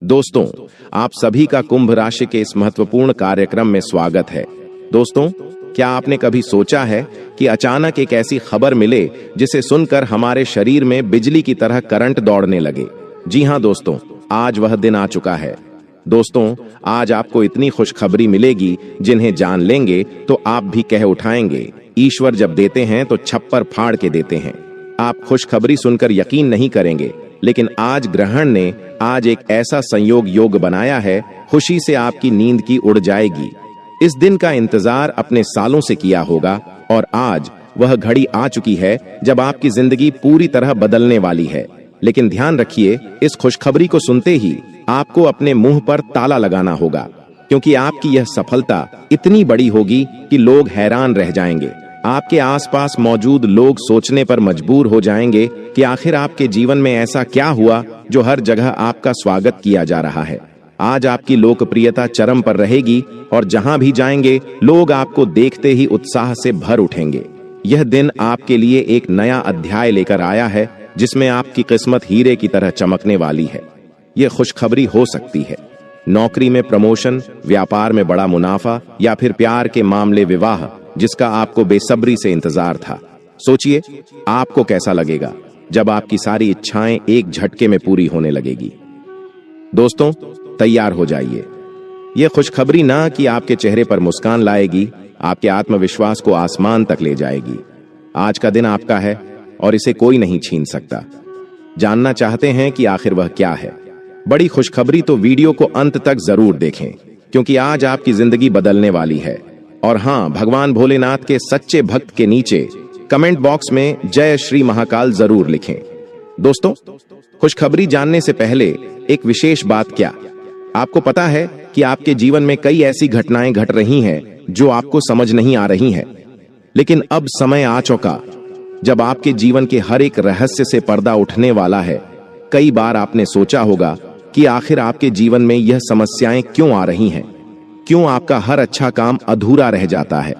दोस्तों, आप सभी का कुंभ राशि के इस महत्वपूर्ण कार्यक्रम में स्वागत है। दोस्तों, क्या आपने कभी सोचा है कि अचानक एक ऐसी खबर मिले जिसे सुनकर हमारे शरीर में बिजली की तरह करंट दौड़ने लगे? जी हां दोस्तों, आज वह दिन आ चुका है। दोस्तों, आज आपको इतनी खुशखबरी मिलेगी जिन्हें जान लेंगे तो आप भी कह उठाएंगे, ईश्वर जब देते हैं तो छप्पर फाड़ के देते हैं। आप खुशखबरी सुनकर यकीन नहीं करेंगे, लेकिन आज ग्रहण ने आज एक ऐसा संयोग योग बनाया है, खुशी से आपकी नींद की उड़ जाएगी। इस दिन का इंतजार अपने सालों से किया होगा और आज वह घड़ी आ चुकी है जब आपकी जिंदगी पूरी तरह बदलने वाली है। लेकिन ध्यान रखिए, इस खुशखबरी को सुनते ही आपको अपने मुंह पर ताला लगाना होगा, क्योंकि आपकी यह सफलता इतनी बड़ी होगी कि लोग हैरान रह जाएंगे। आपके आसपास मौजूद लोग सोचने पर मजबूर हो जाएंगे कि आखिर आपके जीवन में ऐसा क्या हुआ जो हर जगह आपका स्वागत किया जा रहा है। आज आपकी लोकप्रियता चरम पर रहेगी और जहां भी जाएंगे लोग आपको देखते ही उत्साह से भर उठेंगे। यह दिन आपके लिए एक नया अध्याय लेकर आया है, जिसमें आपकी किस्मत हीरे की तरह चमकने वाली है। यह खुशखबरी हो सकती है नौकरी में प्रमोशन, व्यापार में बड़ा मुनाफा या फिर प्यार के मामले विवाह, जिसका आपको बेसब्री से इंतजार था। सोचिए, आपको कैसा लगेगा जब आपकी सारी इच्छाएं एक झटके में पूरी होने लगेगी। दोस्तों, तैयार हो जाइए। यह खुशखबरी ना कि आपके चेहरे पर मुस्कान लाएगी, आपके आत्मविश्वास को आसमान तक ले जाएगी। आज का दिन आपका है और इसे कोई नहीं छीन सकता। जानना चाहते हैं कि आखिर वह क्या है? बड़ी खुशखबरी तो वीडियो को अंत तक जरूर देखें, क्योंकि आज आपकी जिंदगी बदलने वाली है। और हां, भगवान भोलेनाथ के सच्चे भक्त के नीचे कमेंट बॉक्स में जय श्री महाकाल जरूर लिखें। दोस्तों, खुशखबरी जानने से पहले एक विशेष बात, क्या आपको पता है कि आपके जीवन में कई ऐसी घटनाएं घट रही हैं जो आपको समझ नहीं आ रही हैं, लेकिन अब समय आ चुका जब आपके जीवन के हर एक रहस्य से पर्दा उठने वाला है। कई बार आपने सोचा होगा कि आखिर आपके जीवन में यह समस्याएं क्यों आ रही हैं? क्यों आपका हर अच्छा काम अधूरा रह जाता है?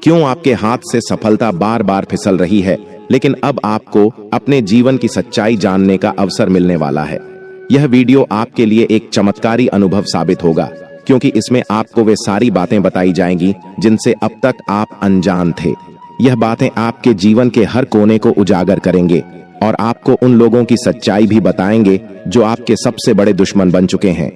क्यों आपके हाथ से सफलता बार बार फिसल रही है? लेकिन अब आपको अपने जीवन की सच्चाई जानने का अवसर मिलने वाला है। यह वीडियो आपके लिए एक चमत्कारी अनुभव साबित होगा, क्योंकि इसमें आपको वे सारी बातें बताई जाएंगी जिनसे अब तक आप अनजान थे। यह बातें आपके जीवन के हर कोने को उजागर करेंगे और आपको उन लोगों की सच्चाई भी बताएंगे जो आपके सबसे बड़े दुश्मन बन चुके हैं।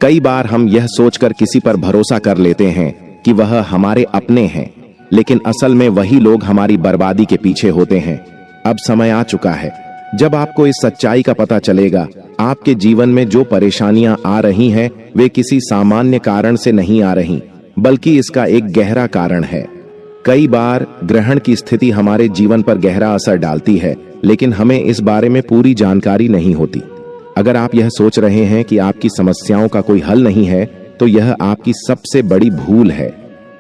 कई बार हम यह सोचकर किसी पर भरोसा कर लेते हैं कि वह हमारे अपने हैं, लेकिन असल में वही लोग हमारी बर्बादी के पीछे होते हैं। अब समय आ चुका है जब आपको इस सच्चाई का पता चलेगा। आपके जीवन में जो परेशानियां आ रही हैं, वे किसी सामान्य कारण से नहीं आ रही, बल्कि इसका एक गहरा कारण है। कई बार ग्रहण की स्थिति हमारे जीवन पर गहरा असर डालती है, लेकिन हमें इस बारे में पूरी जानकारी नहीं होती। अगर आप यह सोच रहे हैं कि आपकी समस्याओं का कोई हल नहीं है, तो यह आपकी सबसे बड़ी भूल है।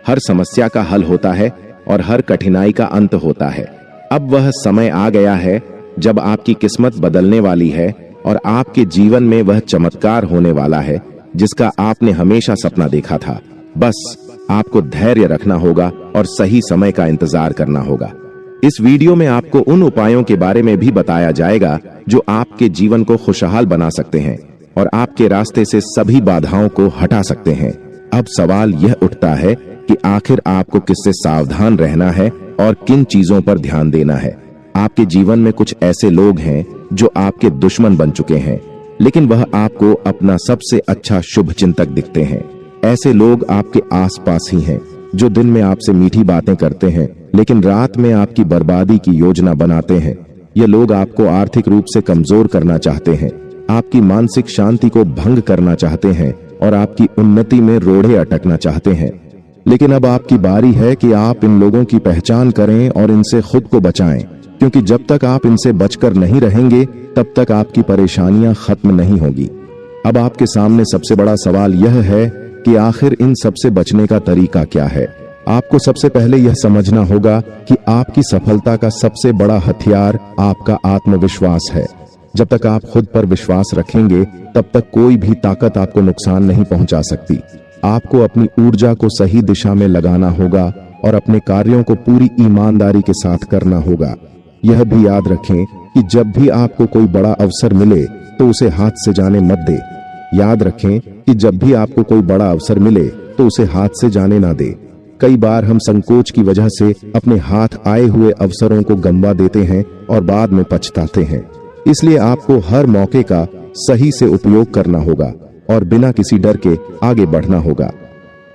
हर समस्या का हल होता है और हर कठिनाई का अंत होता है। अब वह समय आ गया है जब आपकी किस्मत बदलने वाली है और आपके जीवन में वह चमत्कार होने वाला है जिसका आपने हमेशा सपना देखा था। बस आपको धैर्य रखना होगा और सही समय का इंतजार करना होगा। इस वीडियो में आपको उन उपायों के बारे में भी बताया जाएगा जो आपके जीवन को खुशहाल बना सकते हैं और आपके रास्ते से सभी बाधाओं को हटा सकते हैं। अब सवाल यह उठता है कि आखिर आपको किससे सावधान रहना है और किन चीजों पर ध्यान देना है। आपके जीवन में कुछ ऐसे लोग हैं जो आपके दुश्मन बन चुके हैं, लेकिन वह आपको अपना सबसे अच्छा शुभ चिंतक दिखते हैं। ऐसे लोग आपके आसपास ही हैं, जो दिन में आपसे मीठी बातें करते हैं, लेकिन रात में आपकी बर्बादी की योजना बनाते हैं। ये लोग आपको आर्थिक रूप से कमजोर करना चाहते हैं, आपकी मानसिक शांति को भंग करना चाहते हैं और आपकी उन्नति में रोड़े अटकना चाहते हैं। लेकिन अब आपकी बारी है कि आप इन लोगों की पहचान करें और इनसे खुद को बचाएं, क्योंकि जब तक आप इनसे बचकर नहीं रहेंगे, तब तक आपकी परेशानियां खत्म नहीं होगी। अब आपके सामने सबसे बड़ा सवाल यह है कि आखिर इन सबसे बचने का तरीका क्या है। आपको सबसे पहले यह समझना होगा कि आपकी सफलता का सबसे बड़ा हथियार आपका आत्मविश्वास है। जब तक आप खुद पर विश्वास रखेंगे, तब तक कोई भी ताकत आपको नुकसान नहीं पहुंचा सकती। आपको अपनी ऊर्जा को सही दिशा में लगाना होगा और अपने कार्यों को पूरी ईमानदारी के साथ करना होगा। यह भी याद रखें कि जब भी आपको कोई बड़ा अवसर मिले, तो उसे हाथ से जाने मत दे। याद रखें कि जब भी आपको कोई बड़ा अवसर मिले तो उसे हाथ से जाने ना दे। कई बार हम संकोच की वजह से अपने हाथ आए हुए अवसरों को गंवा देते हैं और बाद में पछताते हैं। इसलिए आपको हर मौके का सही से उपयोग करना होगा और बिना किसी डर के आगे बढ़ना होगा।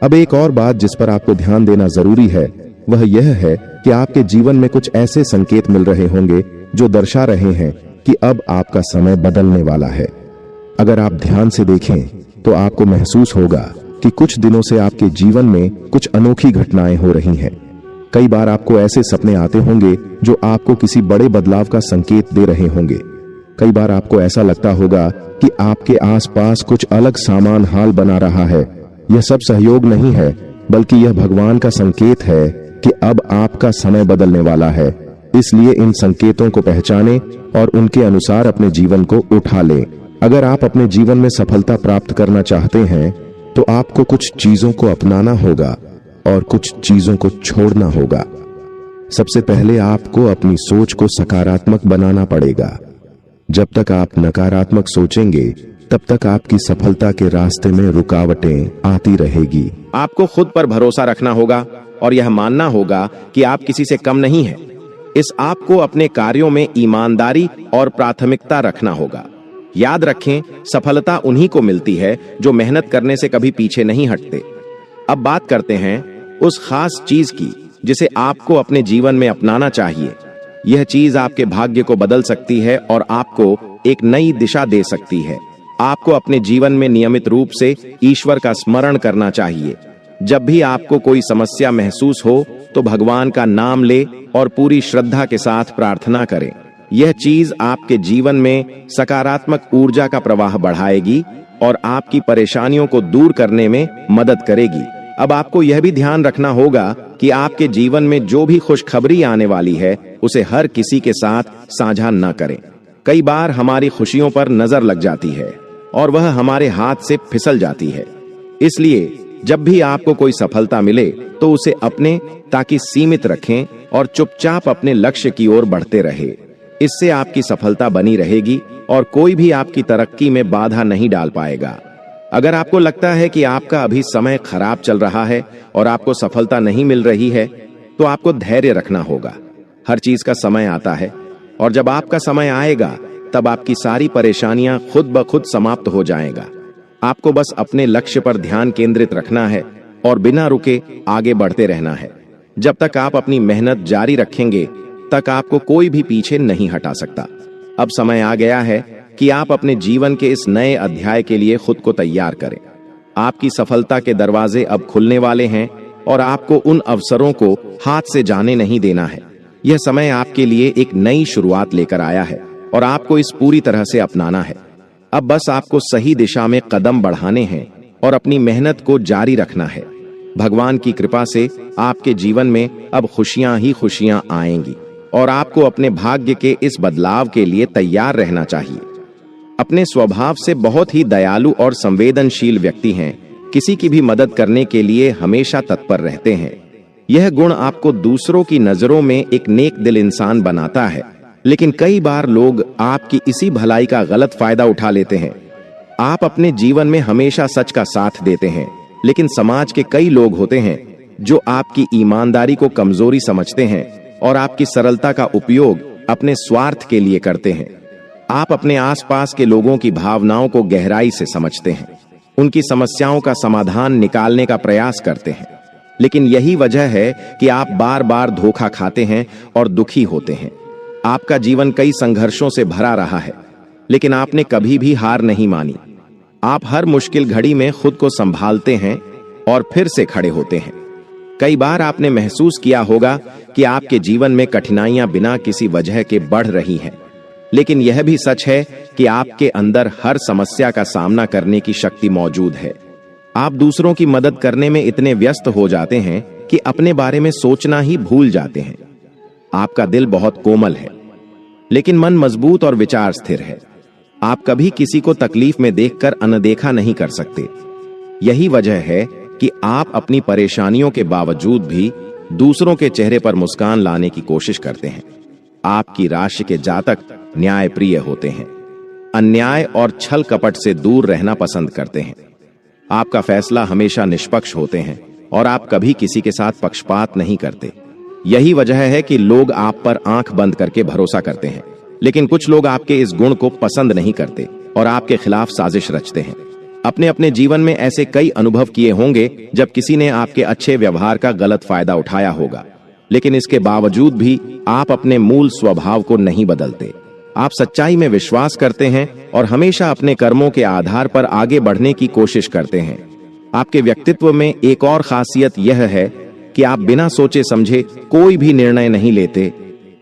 अब एक और बात जिस पर आपको ध्यान देना जरूरी है वह यह है कि आपके जीवन में कुछ ऐसे संकेत मिल रहे होंगे जो दर्शा रहे हैं कि अब आपका समय बदलने वाला है। अगर आप ध्यान से देखें तो आपको महसूस होगा कि कुछ दिनों से आपके जीवन में कुछ अनोखी घटनाएं हो रही हैं। कई बार आपको ऐसे सपने आते होंगे जो आपको किसी बड़े बदलाव का संकेत दे रहे होंगे। कई बार आपको ऐसा लगता होगा कि आपके आसपास कुछ अलग सामान हाल बना रहा है। यह सब सहयोग नहीं है, बल्कि यह भगवान का संकेत है कि अब आपका समय बदलने वाला है। इसलिए इन संकेतों को पहचानें और उनके अनुसार अपने जीवन को उठा लें। अगर आप अपने जीवन में सफलता प्राप्त करना चाहते हैं तो आपको कुछ चीजों को अपनाना होगा और कुछ चीजों को छोड़ना होगा। सबसे पहले आपको अपनी सोच को सकारात्मक बनाना पड़ेगा। जब तक आप नकारात्मक सोचेंगे तब तक आपकी सफलता के रास्ते में रुकावटें आती रहेगी। आपको खुद पर भरोसा रखना होगा और यह मानना होगा कि आप किसी से कम नहीं हैं। इस आपको अपने कार्यों में ईमानदारी और प्राथमिकता रखना होगा। याद रखें, सफलता उन्हीं को मिलती है जो मेहनत करने से कभी पीछे नहीं हटते। अब बात करते हैं उस खास चीज की जिसे आपको अपने जीवन में अपनाना चाहिए। यह चीज आपके भाग्य को बदल सकती है और आपको एक नई दिशा दे सकती है। आपको अपने जीवन में नियमित रूप से ईश्वर का स्मरण करना चाहिए। जब भी आपको कोई समस्या महसूस हो तो भगवान का नाम ले और पूरी श्रद्धा के साथ प्रार्थना करें। यह चीज आपके जीवन में सकारात्मक ऊर्जा का प्रवाह बढ़ाएगी और आपकी परेशानियों को दूर करने में मदद करेगी। अब आपको यह भी ध्यान रखना होगा कि आपके जीवन में जो भी खुशखबरी आने वाली है उसे हर किसी के साथ साझा न करें। कई बार हमारी खुशियों पर नजर लग जाती है और वह हमारे हाथ से फिसल जाती है। इसलिए जब भी आपको कोई सफलता मिले तो उसे अपने ताकि सीमित रखें और चुपचाप अपने लक्ष्य की ओर बढ़ते रहे। इससे आपकी सफलता बनी रहेगी और कोई भी आपकी तरक्की में बाधा नहीं डाल पाएगा। अगर आपको लगता है कि आपका अभी समय खराब चल रहा है और आपको सफलता नहीं मिल रही है तो आपको धैर्य रखना होगा। हर चीज का समय आता है और जब आपका समय आएगा तब आपकी सारी परेशानियां खुद ब खुद समाप्त हो जाएगा। आपको बस अपने लक्ष्य पर ध्यान केंद्रित रखना है और बिना रुके आगे बढ़ते रहना है। जब तक आप अपनी मेहनत जारी रखेंगे तक आपको कोई भी पीछे नहीं हटा सकता। अब समय आ गया है कि आप अपने जीवन के इस नए अध्याय के लिए खुद को तैयार करें। आपकी सफलता के दरवाजे अब खुलने वाले हैं और आपको उन अवसरों को हाथ से जाने नहीं देना है। यह समय आपके लिए एक नई शुरुआत लेकर आया है और आपको इस पूरी तरह से अपनाना है। अब बस आपको सही दिशा में कदम बढ़ाने हैं और अपनी मेहनत को जारी रखना है। भगवान की कृपा से आपके जीवन में अब खुशियां ही खुशियां आएंगी और आपको अपने भाग्य के इस बदलाव के लिए तैयार रहना चाहिए। अपने स्वभाव से बहुत ही दयालु और संवेदनशील व्यक्ति हैं। किसी की भी मदद करने के लिए हमेशा तत्पर रहते हैं। यह गुण आपको दूसरों की नजरों में एक नेक दिल इंसान बनाता है। लेकिन कई बार लोग आपकी इसी भलाई का गलत फायदा उठा लेते हैं। आप अपने जीवन में हमेशा सच का साथ देते हैं, लेकिन समाज के कई लोग होते हैं जो आपकी ईमानदारी को कमजोरी समझते हैं और आपकी सरलता का उपयोग अपने स्वार्थ के लिए करते हैं। आप अपने आसपास के लोगों की भावनाओं को गहराई से समझते हैं, उनकी समस्याओं का समाधान निकालने का प्रयास करते हैं। लेकिन यही वजह है कि आप बार बार धोखा खाते हैं और दुखी होते हैं। आपका जीवन कई संघर्षों से भरा रहा है, लेकिन आपने कभी भी हार नहीं मानी। आप हर मुश्किल घड़ी में खुद को संभालते हैं और फिर से खड़े होते हैं। कई बार आपने महसूस किया होगा कि आपके जीवन में कठिनाइयां बिना किसी वजह के बढ़ रही हैं, लेकिन यह भी सच है कि आपके अंदर हर समस्या का सामना करने की शक्ति मौजूद है। आप दूसरों की मदद करने में इतने व्यस्त हो जाते हैं कि अपने बारे में सोचना ही भूल जाते हैं। आपका दिल बहुत कोमल है, लेकिन मन मजबूत और विचार स्थिर है। आप कभी किसी को तकलीफ में देखकर अनदेखा नहीं कर सकते। यही वजह है कि आप अपनी परेशानियों के बावजूद भी दूसरों के चेहरे पर मुस्कान लाने की कोशिश करते हैं। आपकी राशि के जातक न्यायप्रिय होते हैं। अन्याय और छल कपट से दूर रहना पसंद करते हैं। आपका फैसला हमेशा निष्पक्ष होते हैं और आप कभी किसी के साथ पक्षपात नहीं करते। यही वजह है कि लोग आप पर आंख बंद करके भरोसा करते हैं। लेकिन कुछ लोग आपके इस गुण को पसंद नहीं करते और आपके खिलाफ साजिश रचते हैं। अपने अपने जीवन में ऐसे कई अनुभव किए होंगे जब किसी ने आपके अच्छे व्यवहार का गलत फायदा उठाया होगा, लेकिन इसके बावजूद भी आप अपने मूल स्वभाव को नहीं बदलते। आप सच्चाई में विश्वास करते हैं और हमेशा अपने कर्मों के आधार पर आगे बढ़ने की कोशिश करते हैं। आपके व्यक्तित्व में एक और खासियत यह है कि आप बिना सोचे समझे कोई भी निर्णय नहीं लेते,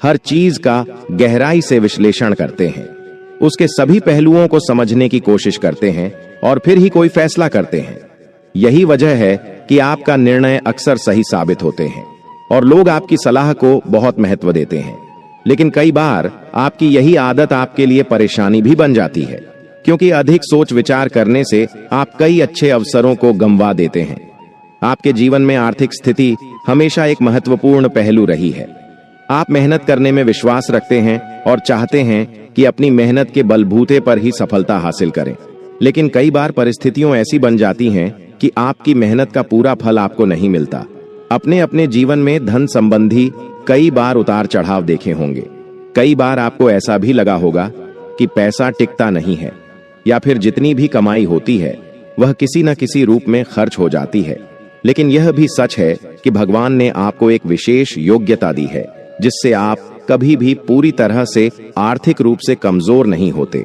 हर चीज का गहराई से विश्लेषण करते हैं, उसके सभी पहलुओं को समझने की कोशिश करते हैं और फिर ही कोई फैसला करते हैं। यही वजह है कि आपका निर्णय अक्सर सही साबित होते हैं और लोग आपकी सलाह को बहुत महत्व देते हैं। लेकिन कई बार आपकी यही आदत आपके लिए परेशानी भी बन जाती है, क्योंकि अधिक सोच विचार करने से आप कई अच्छे अवसरों को गंवा देते हैं। आपके जीवन में आर्थिक स्थिति हमेशा एक महत्वपूर्ण पहलू रही है। आप मेहनत करने में विश्वास रखते हैं और चाहते हैं कि अपनी मेहनत के बलबूते पर ही सफलता हासिल करें। लेकिन कई बार परिस्थितियां ऐसी बन जाती हैं कि आपकी मेहनत का पूरा फल आपको नहीं मिलता। अपने अपने जीवन में धन संबंधी कई बार उतार चढ़ाव देखे होंगे। कई बार आपको ऐसा भी लगा होगा कि पैसा टिकता नहीं है, या फिर जितनी भी कमाई होती है वह किसी न किसी रूप में खर्च हो जाती है। लेकिन यह भी सच है कि भगवान ने आपको एक विशेष योग्यता दी है, जिससे आप कभी भी पूरी तरह से आर्थिक रूप से कमजोर नहीं होते।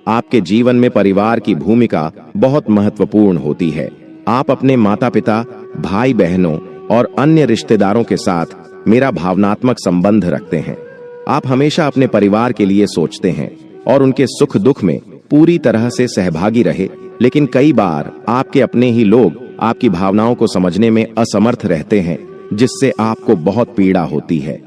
आपके जीवन में परिवार की भूमिका बहुत महत्वपूर्ण होती है। आप अपने माता पिता, भाई बहनों और अन्य रिश्तेदारों के साथ मेरा भावनात्मक संबंध रखते हैं। आप हमेशा अपने परिवार के लिए सोचते हैं और उनके सुख दुख में पूरी तरह से सहभागी रहे। लेकिन कई बार आपके अपने ही लोग आपकी भावनाओं को समझने में असमर्थ रहते हैं, जिससे आपको बहुत पीड़ा होती है।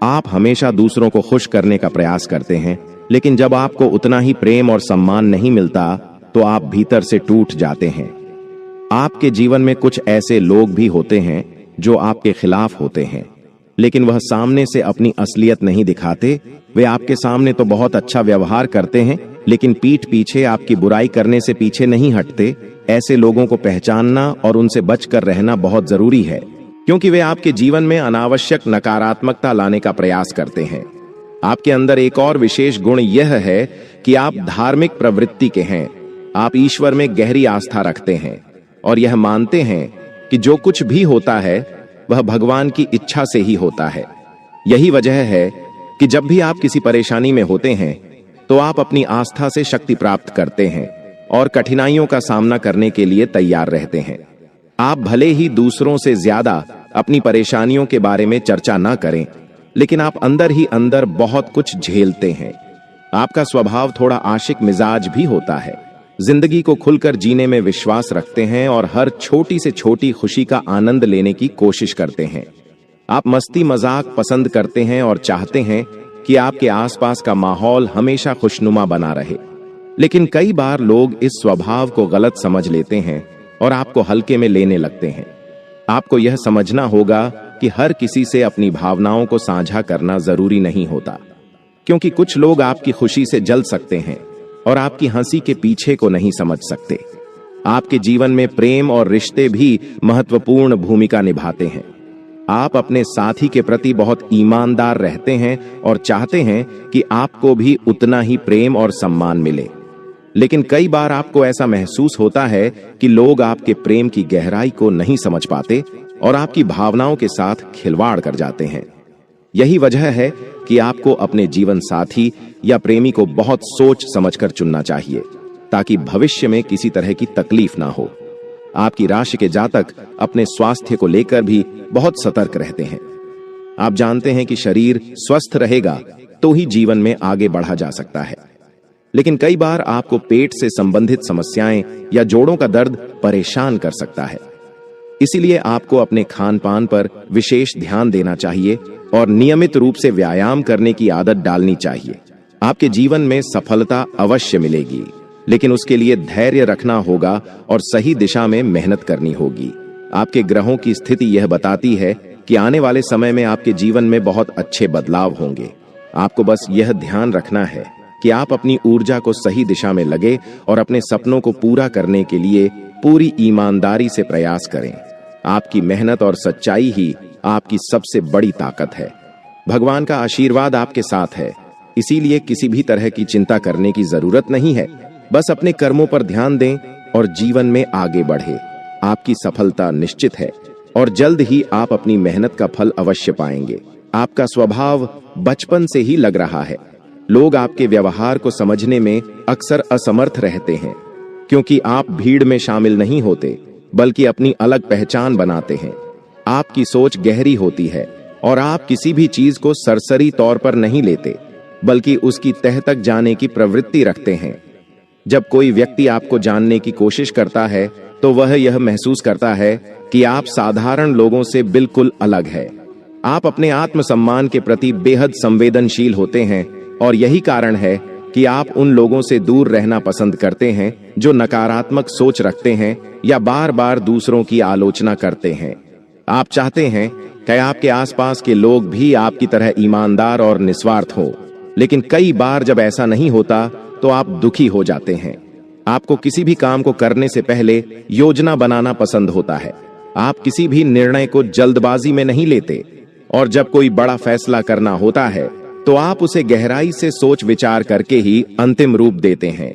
आप हमेशा दूसरों को खुश करने का प्रयास करते हैं, लेकिन जब आपको उतना ही प्रेम और सम्मान नहीं मिलता तो आप भीतर से टूट जाते हैं। आपके जीवन में कुछ ऐसे लोग भी होते हैं जो आपके खिलाफ होते हैं, लेकिन वह सामने से अपनी असलियत नहीं दिखाते। वे आपके सामने तो बहुत अच्छा व्यवहार करते हैं, लेकिन पीठ पीछे आपकी बुराई करने से पीछे नहीं हटते। ऐसे लोगों को पहचानना और उनसे बचकर रहना बहुत जरूरी है, क्योंकि वे आपके जीवन में अनावश्यक नकारात्मकता लाने का प्रयास करते हैं। आपके अंदर एक और विशेष गुण यह है कि आप धार्मिक प्रवृत्ति के हैं। आप ईश्वर में गहरी आस्था रखते हैं और यह मानते हैं कि जो कुछ भी होता है वह भगवान की इच्छा से ही होता है। यही वजह है कि जब भी आप किसी परेशानी में होते हैं तो आप अपनी आस्था से शक्ति प्राप्त करते हैं और कठिनाइयों का सामना करने के लिए तैयार रहते हैं। आप भले ही दूसरों से ज्यादा अपनी परेशानियों के बारे में चर्चा ना करें, लेकिन आप अंदर ही अंदर बहुत कुछ झेलते हैं। आपका स्वभाव थोड़ा आशिक मिजाज भी होता है। जिंदगी को खुलकर जीने में विश्वास रखते हैं और हर छोटी से छोटी खुशी का आनंद लेने की कोशिश करते हैं। आप मस्ती मजाक पसंद करते हैं और चाहते हैं कि आपके आसपास का माहौल हमेशा खुशनुमा बना रहे। लेकिन कई बार लोग इस स्वभाव को गलत समझ लेते हैं और आपको हल्के में लेने लगते हैं। आपको यह समझना होगा कि हर किसी से अपनी भावनाओं को साझा करना जरूरी नहीं होता, क्योंकि कुछ लोग आपकी खुशी से जल सकते हैं और आपकी हंसी के पीछे को नहीं समझ सकते। आपके जीवन में प्रेम और रिश्ते भी महत्वपूर्ण भूमिका निभाते हैं। आप अपने साथी के प्रति बहुत ईमानदार रहते हैं और चाहते हैं कि आपको भी उतना ही प्रेम और सम्मान मिले। लेकिन कई बार आपको ऐसा महसूस होता है कि लोग आपके प्रेम की गहराई को नहीं समझ पाते और आपकी भावनाओं के साथ खिलवाड़ कर जाते हैं। यही वजह है कि आपको अपने जीवन साथी या प्रेमी को बहुत सोच समझकर चुनना चाहिए, ताकि भविष्य में किसी तरह की तकलीफ ना हो। आपकी राशि के जातक अपने स्वास्थ्य को लेकर भी बहुत सतर्क रहते हैं। आप जानते हैं कि शरीर स्वस्थ रहेगा तो ही जीवन में आगे बढ़ा जा सकता है, लेकिन कई बार आपको पेट से संबंधित समस्याएं या जोड़ों का दर्द परेशान कर सकता है। इसीलिए आपको अपने खान पान पर विशेष ध्यान देना चाहिए और नियमित रूप से व्यायाम करने की आदत डालनी चाहिए। आपके जीवन में सफलता अवश्य मिलेगी, लेकिन उसके लिए धैर्य रखना होगा और सही दिशा में मेहनत करनी होगी। आपके ग्रहों की स्थिति यह बताती है कि आने वाले समय में आपके जीवन में बहुत अच्छे बदलाव होंगे। आपको बस यह ध्यान रखना है कि आप अपनी ऊर्जा को सही दिशा में लगे और अपने सपनों को पूरा करने के लिए पूरी ईमानदारी से प्रयास करें। आपकी मेहनत और सच्चाई ही आपकी सबसे बड़ी ताकत है। भगवान का आशीर्वाद आपके साथ है, इसीलिए किसी भी तरह की चिंता करने की जरूरत नहीं है। बस अपने कर्मों पर ध्यान दें और जीवन में आगे बढ़े। आपकी सफलता निश्चित है और जल्द ही आप अपनी मेहनत का फल अवश्य पाएंगे। आपका स्वभाव बचपन से ही लग रहा है। लोग आपके व्यवहार को समझने में अक्सर असमर्थ रहते हैं, क्योंकि आप भीड़ में शामिल नहीं होते, बल्कि अपनी अलग पहचान बनाते हैं। आपकी सोच गहरी होती है और आप किसी भी चीज को सरसरी तौर पर नहीं लेते, बल्कि उसकी तह तक जाने की प्रवृत्ति रखते हैं। जब कोई व्यक्ति आपको जानने की कोशिश करता है, तो वह यह महसूस करता है कि आप साधारण लोगों से बिल्कुल अलग है। आप अपने आत्मसम्मान के प्रति बेहद संवेदनशील होते हैं और यही कारण है कि आप उन लोगों से दूर रहना पसंद करते हैं जो नकारात्मक सोच रखते हैं या बार बार दूसरों की आलोचना करते हैं। आप चाहते हैं कि आपके आसपास के लोग भी आपकी तरह ईमानदार और निस्वार्थ हो, लेकिन कई बार जब ऐसा नहीं होता तो आप दुखी हो जाते हैं। आपको किसी भी काम को करने से पहले योजना बनाना पसंद होता है। आप किसी भी निर्णय को जल्दबाजी में नहीं लेते और जब कोई बड़ा फैसला करना होता है तो आप उसे गहराई से सोच विचार करके ही अंतिम रूप देते हैं।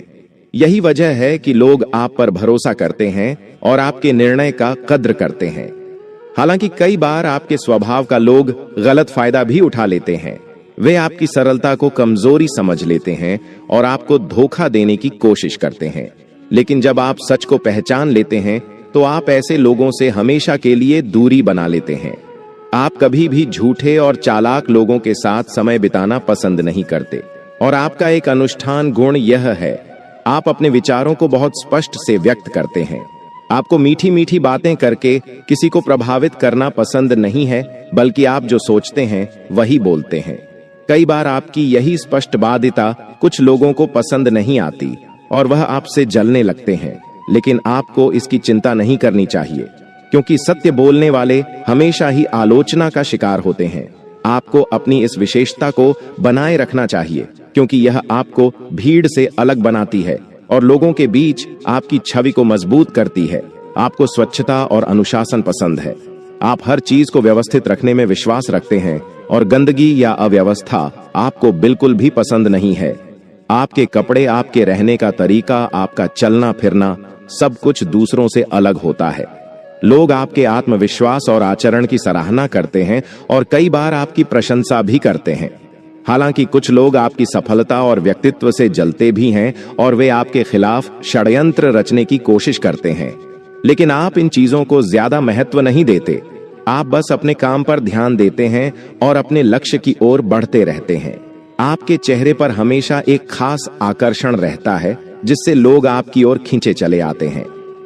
यही वजह है कि लोग आप पर भरोसा करते हैं और आपके निर्णय का कद्र करते हैं। हालांकि कई बार आपके स्वभाव का लोग गलत फायदा भी उठा लेते हैं। वे आपकी सरलता को कमजोरी समझ लेते हैं और आपको धोखा देने की कोशिश करते हैं। लेकिन जब आप सच को पहचान लेते हैं तो आप ऐसे लोगों से हमेशा के लिए दूरी बना लेते हैं। आप कभी भी झूठे और चालाक लोगों के साथ समय बिताना पसंद नहीं करते और आपका एक अनुष्ठान गुण यह है, आप अपने विचारों को बहुत स्पष्ट से व्यक्त करते हैं। आपको मीठी मीठी बातें करके किसी को प्रभावित करना पसंद नहीं है, बल्कि आप जो सोचते हैं वही बोलते हैं। कई बार आपकी यही स्पष्टवादिता कुछ लोगों को पसंद नहीं आती और वह आपसे जलने लगते हैं, लेकिन आपको इसकी चिंता नहीं करनी चाहिए, क्योंकि सत्य बोलने वाले हमेशा ही आलोचना का शिकार होते हैं। आपको अपनी इस विशेषता को बनाए रखना चाहिए, क्योंकि यह आपको भीड़ से अलग बनाती है और लोगों के बीच आपकी छवि को मजबूत करती है। आपको स्वच्छता और अनुशासन पसंद है। आप हर चीज को व्यवस्थित रखने में विश्वास रखते हैं और गंदगी या अव्यवस्था आपको बिल्कुल भी पसंद नहीं है। आपके कपड़े, आपके रहने का तरीका, आपका चलना फिरना, सब कुछ दूसरों से अलग होता है। लोग आपके आत्मविश्वास और आचरण की सराहना करते हैं और कई बार आपकी प्रशंसा भी करते हैं। हालांकि कुछ लोग आपकी सफलता और व्यक्तित्व से जलते भी हैं और वे आपके खिलाफ षड्यंत्र रचने की कोशिश करते हैं, लेकिन आप इन चीजों को ज्यादा महत्व नहीं देते। आप बस अपने काम पर ध्यान देते हैं और अपने लक्ष्य की ओर बढ़ते रहते हैं। आपके चेहरे पर हमेशा एक खास आकर्षण रहता है, जिससे लोग आपकी ओर खींचे चले आते हैं।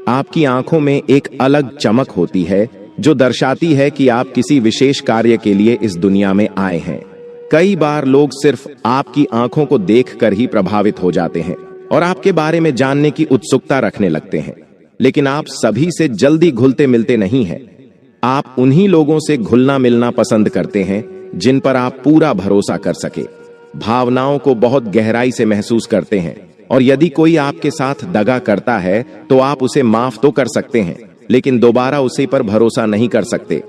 आपकी आंखों में एक अलग चमक होती है जो दर्शाती है कि आप किसी विशेष कार्य के लिए इस दुनिया में आए हैं। कई बार लोग सिर्फ आपकी आंखों को देखकर ही प्रभावित हो जाते हैं और आपके बारे में जानने की उत्सुकता रखने लगते हैं, लेकिन आप सभी से जल्दी घुलते मिलते नहीं हैं। आप उन्हीं लोगों से घुलना मिलना पसंद करते हैं जिन पर आप पूरा भरोसा कर सके, भावनाओं को बहुत गहराई से महसूस करते हैं, और यदि कोई आपके साथ दगा करता है तो आप उसे माफ तो कर सकते हैं, लेकिन दोबारा उसे पर भरोसा नहीं कर सकते।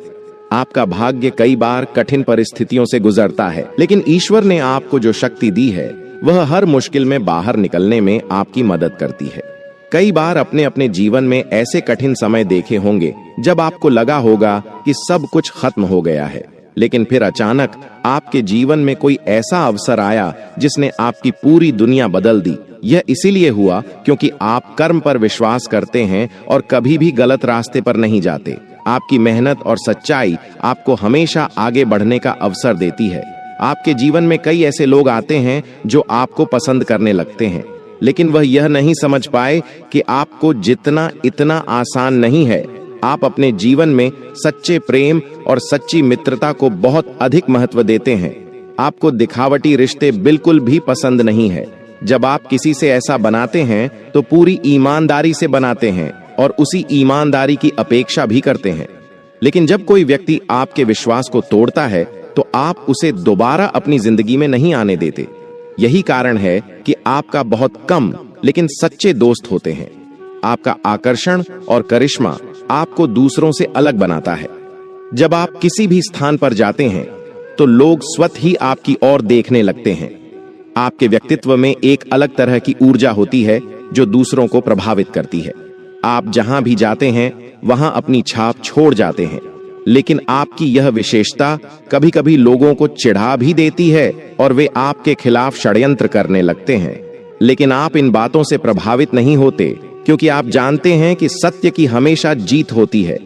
आपका भाग्य कई बार कठिन परिस्थितियों से गुजरता है, लेकिन ईश्वर ने आपको जो शक्ति दी है वह हर मुश्किल में बाहर निकलने में आपकी मदद करती है। कई बार अपने अपने जीवन में ऐसे कठिन समय देखे होंगे जब आपको लगा होगा कि सब कुछ खत्म हो गया है, लेकिन फिर अचानक आपके जीवन में कोई ऐसा अवसर आया जिसने आपकी पूरी दुनिया बदल दी। यह इसीलिए हुआ क्योंकि आप कर्म पर विश्वास करते हैं और कभी भी गलत रास्ते पर नहीं जाते। आपकी मेहनत और सच्चाई आपको हमेशा आगे बढ़ने का अवसर देती है। आपके जीवन में कई ऐसे लोग आते हैं जो आपको पसंद करने लगते हैं, लेकिन वह यह नहीं समझ पाए कि आपको जितना इतना आसान नहीं है। आप अपने जीवन में सच्चे प्रेम और सच्ची मित्रता को बहुत अधिक महत्व देते हैं। आपको दिखावटी रिश्ते बिल्कुल भी पसंद नहीं है। जब आप किसी से ऐसा बनाते हैं तो पूरी ईमानदारी से बनाते हैं और उसी ईमानदारी की अपेक्षा भी करते हैं। लेकिन जब कोई व्यक्ति आपके विश्वास को तोड़ता है तो आप उसे दोबारा अपनी जिंदगी में नहीं आने देते। यही कारण है कि आपका बहुत कम लेकिन सच्चे दोस्त होते हैं। आपका आकर्षण और करिश्मा आपको दूसरों से अलग बनाता है। जब आप किसी भी स्थान पर जाते हैं तो लोग स्वतः ही आपकी ओर देखने लगते हैं। आपके व्यक्तित्व में एक अलग तरह की ऊर्जा होती है जो दूसरों को प्रभावित करती है। आप जहां भी जाते हैं वहां अपनी छाप छोड़ जाते हैं, लेकिन आपकी यह विशेषता कभी-कभी लोगों को चिढ़ा भी देती है और वे आपके खिलाफ षड्यंत्र करने लगते हैं। लेकिन आप इन बातों से प्रभावित नहीं होते, क्योंकि आप जानते हैं कि सत्य की हमेशा जीत होती है।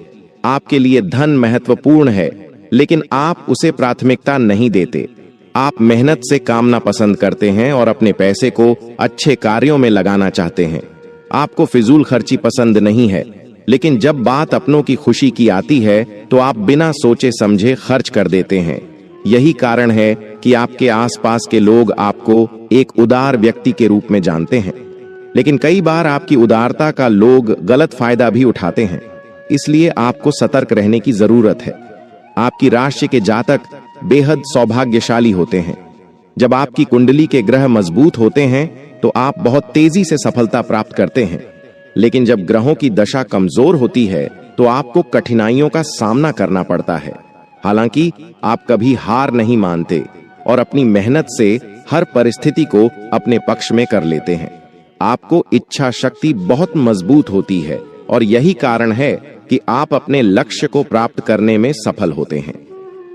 आपके लिए धन महत्वपूर्ण है, लेकिन आप उसे प्राथमिकता नहीं देते। आप मेहनत से कामना पसंद करते हैं और अपने पैसे को अच्छे कार्यों में लगाना चाहते हैं। आपको फिजूल खर्ची पसंद नहीं है, लेकिन जब बात अपनों की खुशी की आती है तो आप बिना सोचे समझे खर्च कर देते हैं। यही कारण है कि आपके आसपास के लोग आपको एक उदार व्यक्ति के रूप में जानते हैं। लेकिन कई बार आपकी उदारता का लोग गलत फायदा भी उठाते हैं, इसलिए आपको सतर्क रहने की जरूरत है। आपकी राशि के जातक बेहद सौभाग्यशाली होते हैं। जब आपकी कुंडली के ग्रह मजबूत होते हैं तो आप बहुत तेजी से सफलता प्राप्त करते हैं, लेकिन जब ग्रहों की दशा कमजोर होती है तो आपको कठिनाइयों का सामना करना पड़ता है। हालांकि आप कभी हार नहीं मानते और अपनी मेहनत से हर परिस्थिति को अपने पक्ष में कर लेते हैं। आपको इच्छा शक्ति बहुत मजबूत होती है और यही कारण है कि आप अपने लक्ष्य को प्राप्त करने में सफल होते हैं।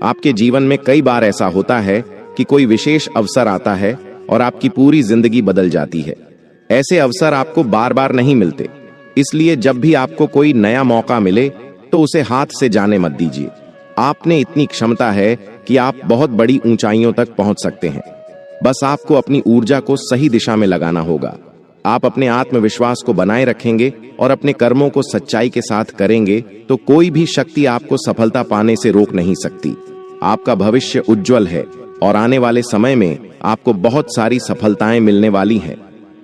आपके जीवन में कई बार ऐसा होता है कि कोई विशेष अवसर आता है और आपकी पूरी जिंदगी बदल जाती है। ऐसे अवसर आपको बार बार नहीं मिलते, इसलिए जब भी आपको कोई नया मौका मिले तो उसे हाथ से जाने मत दीजिए। आपने इतनी क्षमता है कि आप बहुत बड़ी ऊंचाइयों तक पहुंच सकते हैं। बस आपको अपनी ऊर्जा को सही दिशा में लगाना होगा। आप अपने आत्मविश्वास को बनाए रखेंगे और अपने कर्मों को सच्चाई के साथ करेंगे तो कोई भी शक्ति आपको सफलता पाने से रोक नहीं सकती। आपका भविष्य उज्जवल है और आने वाले समय में आपको बहुत सारी सफलताएं मिलने वाली हैं।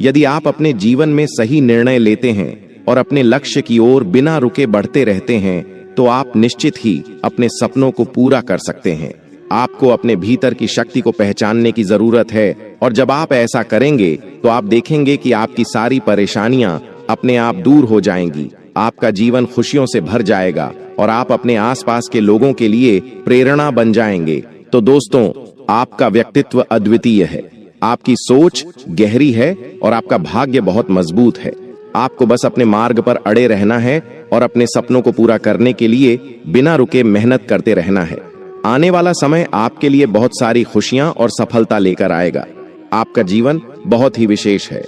यदि आप अपने जीवन में सही निर्णय लेते हैं और अपने लक्ष्य की ओर बिना रुके बढ़ते रहते हैं तो आप निश्चित ही अपने सपनों को पूरा कर सकते हैं। आपको अपने भीतर की शक्ति को पहचानने की जरूरत है और जब आप ऐसा करेंगे तो आप देखेंगे कि आपकी सारी परेशानियां अपने आप दूर हो जाएंगी। आपका जीवन खुशियों से भर जाएगा और आप अपने आसपास के लोगों के लिए प्रेरणा बन जाएंगे। तो दोस्तों, आपका व्यक्तित्व अद्वितीय है, आपकी सोच गहरी है और आपका भाग्य बहुत मजबूत है। आपको बस अपने मार्ग पर अड़े रहना है और अपने सपनों को पूरा करने के लिए बिना रुके मेहनत करते रहना है। आने वाला समय आपके लिए बहुत सारी खुशियां और सफलता लेकर आएगा। आपका जीवन बहुत ही विशेष है,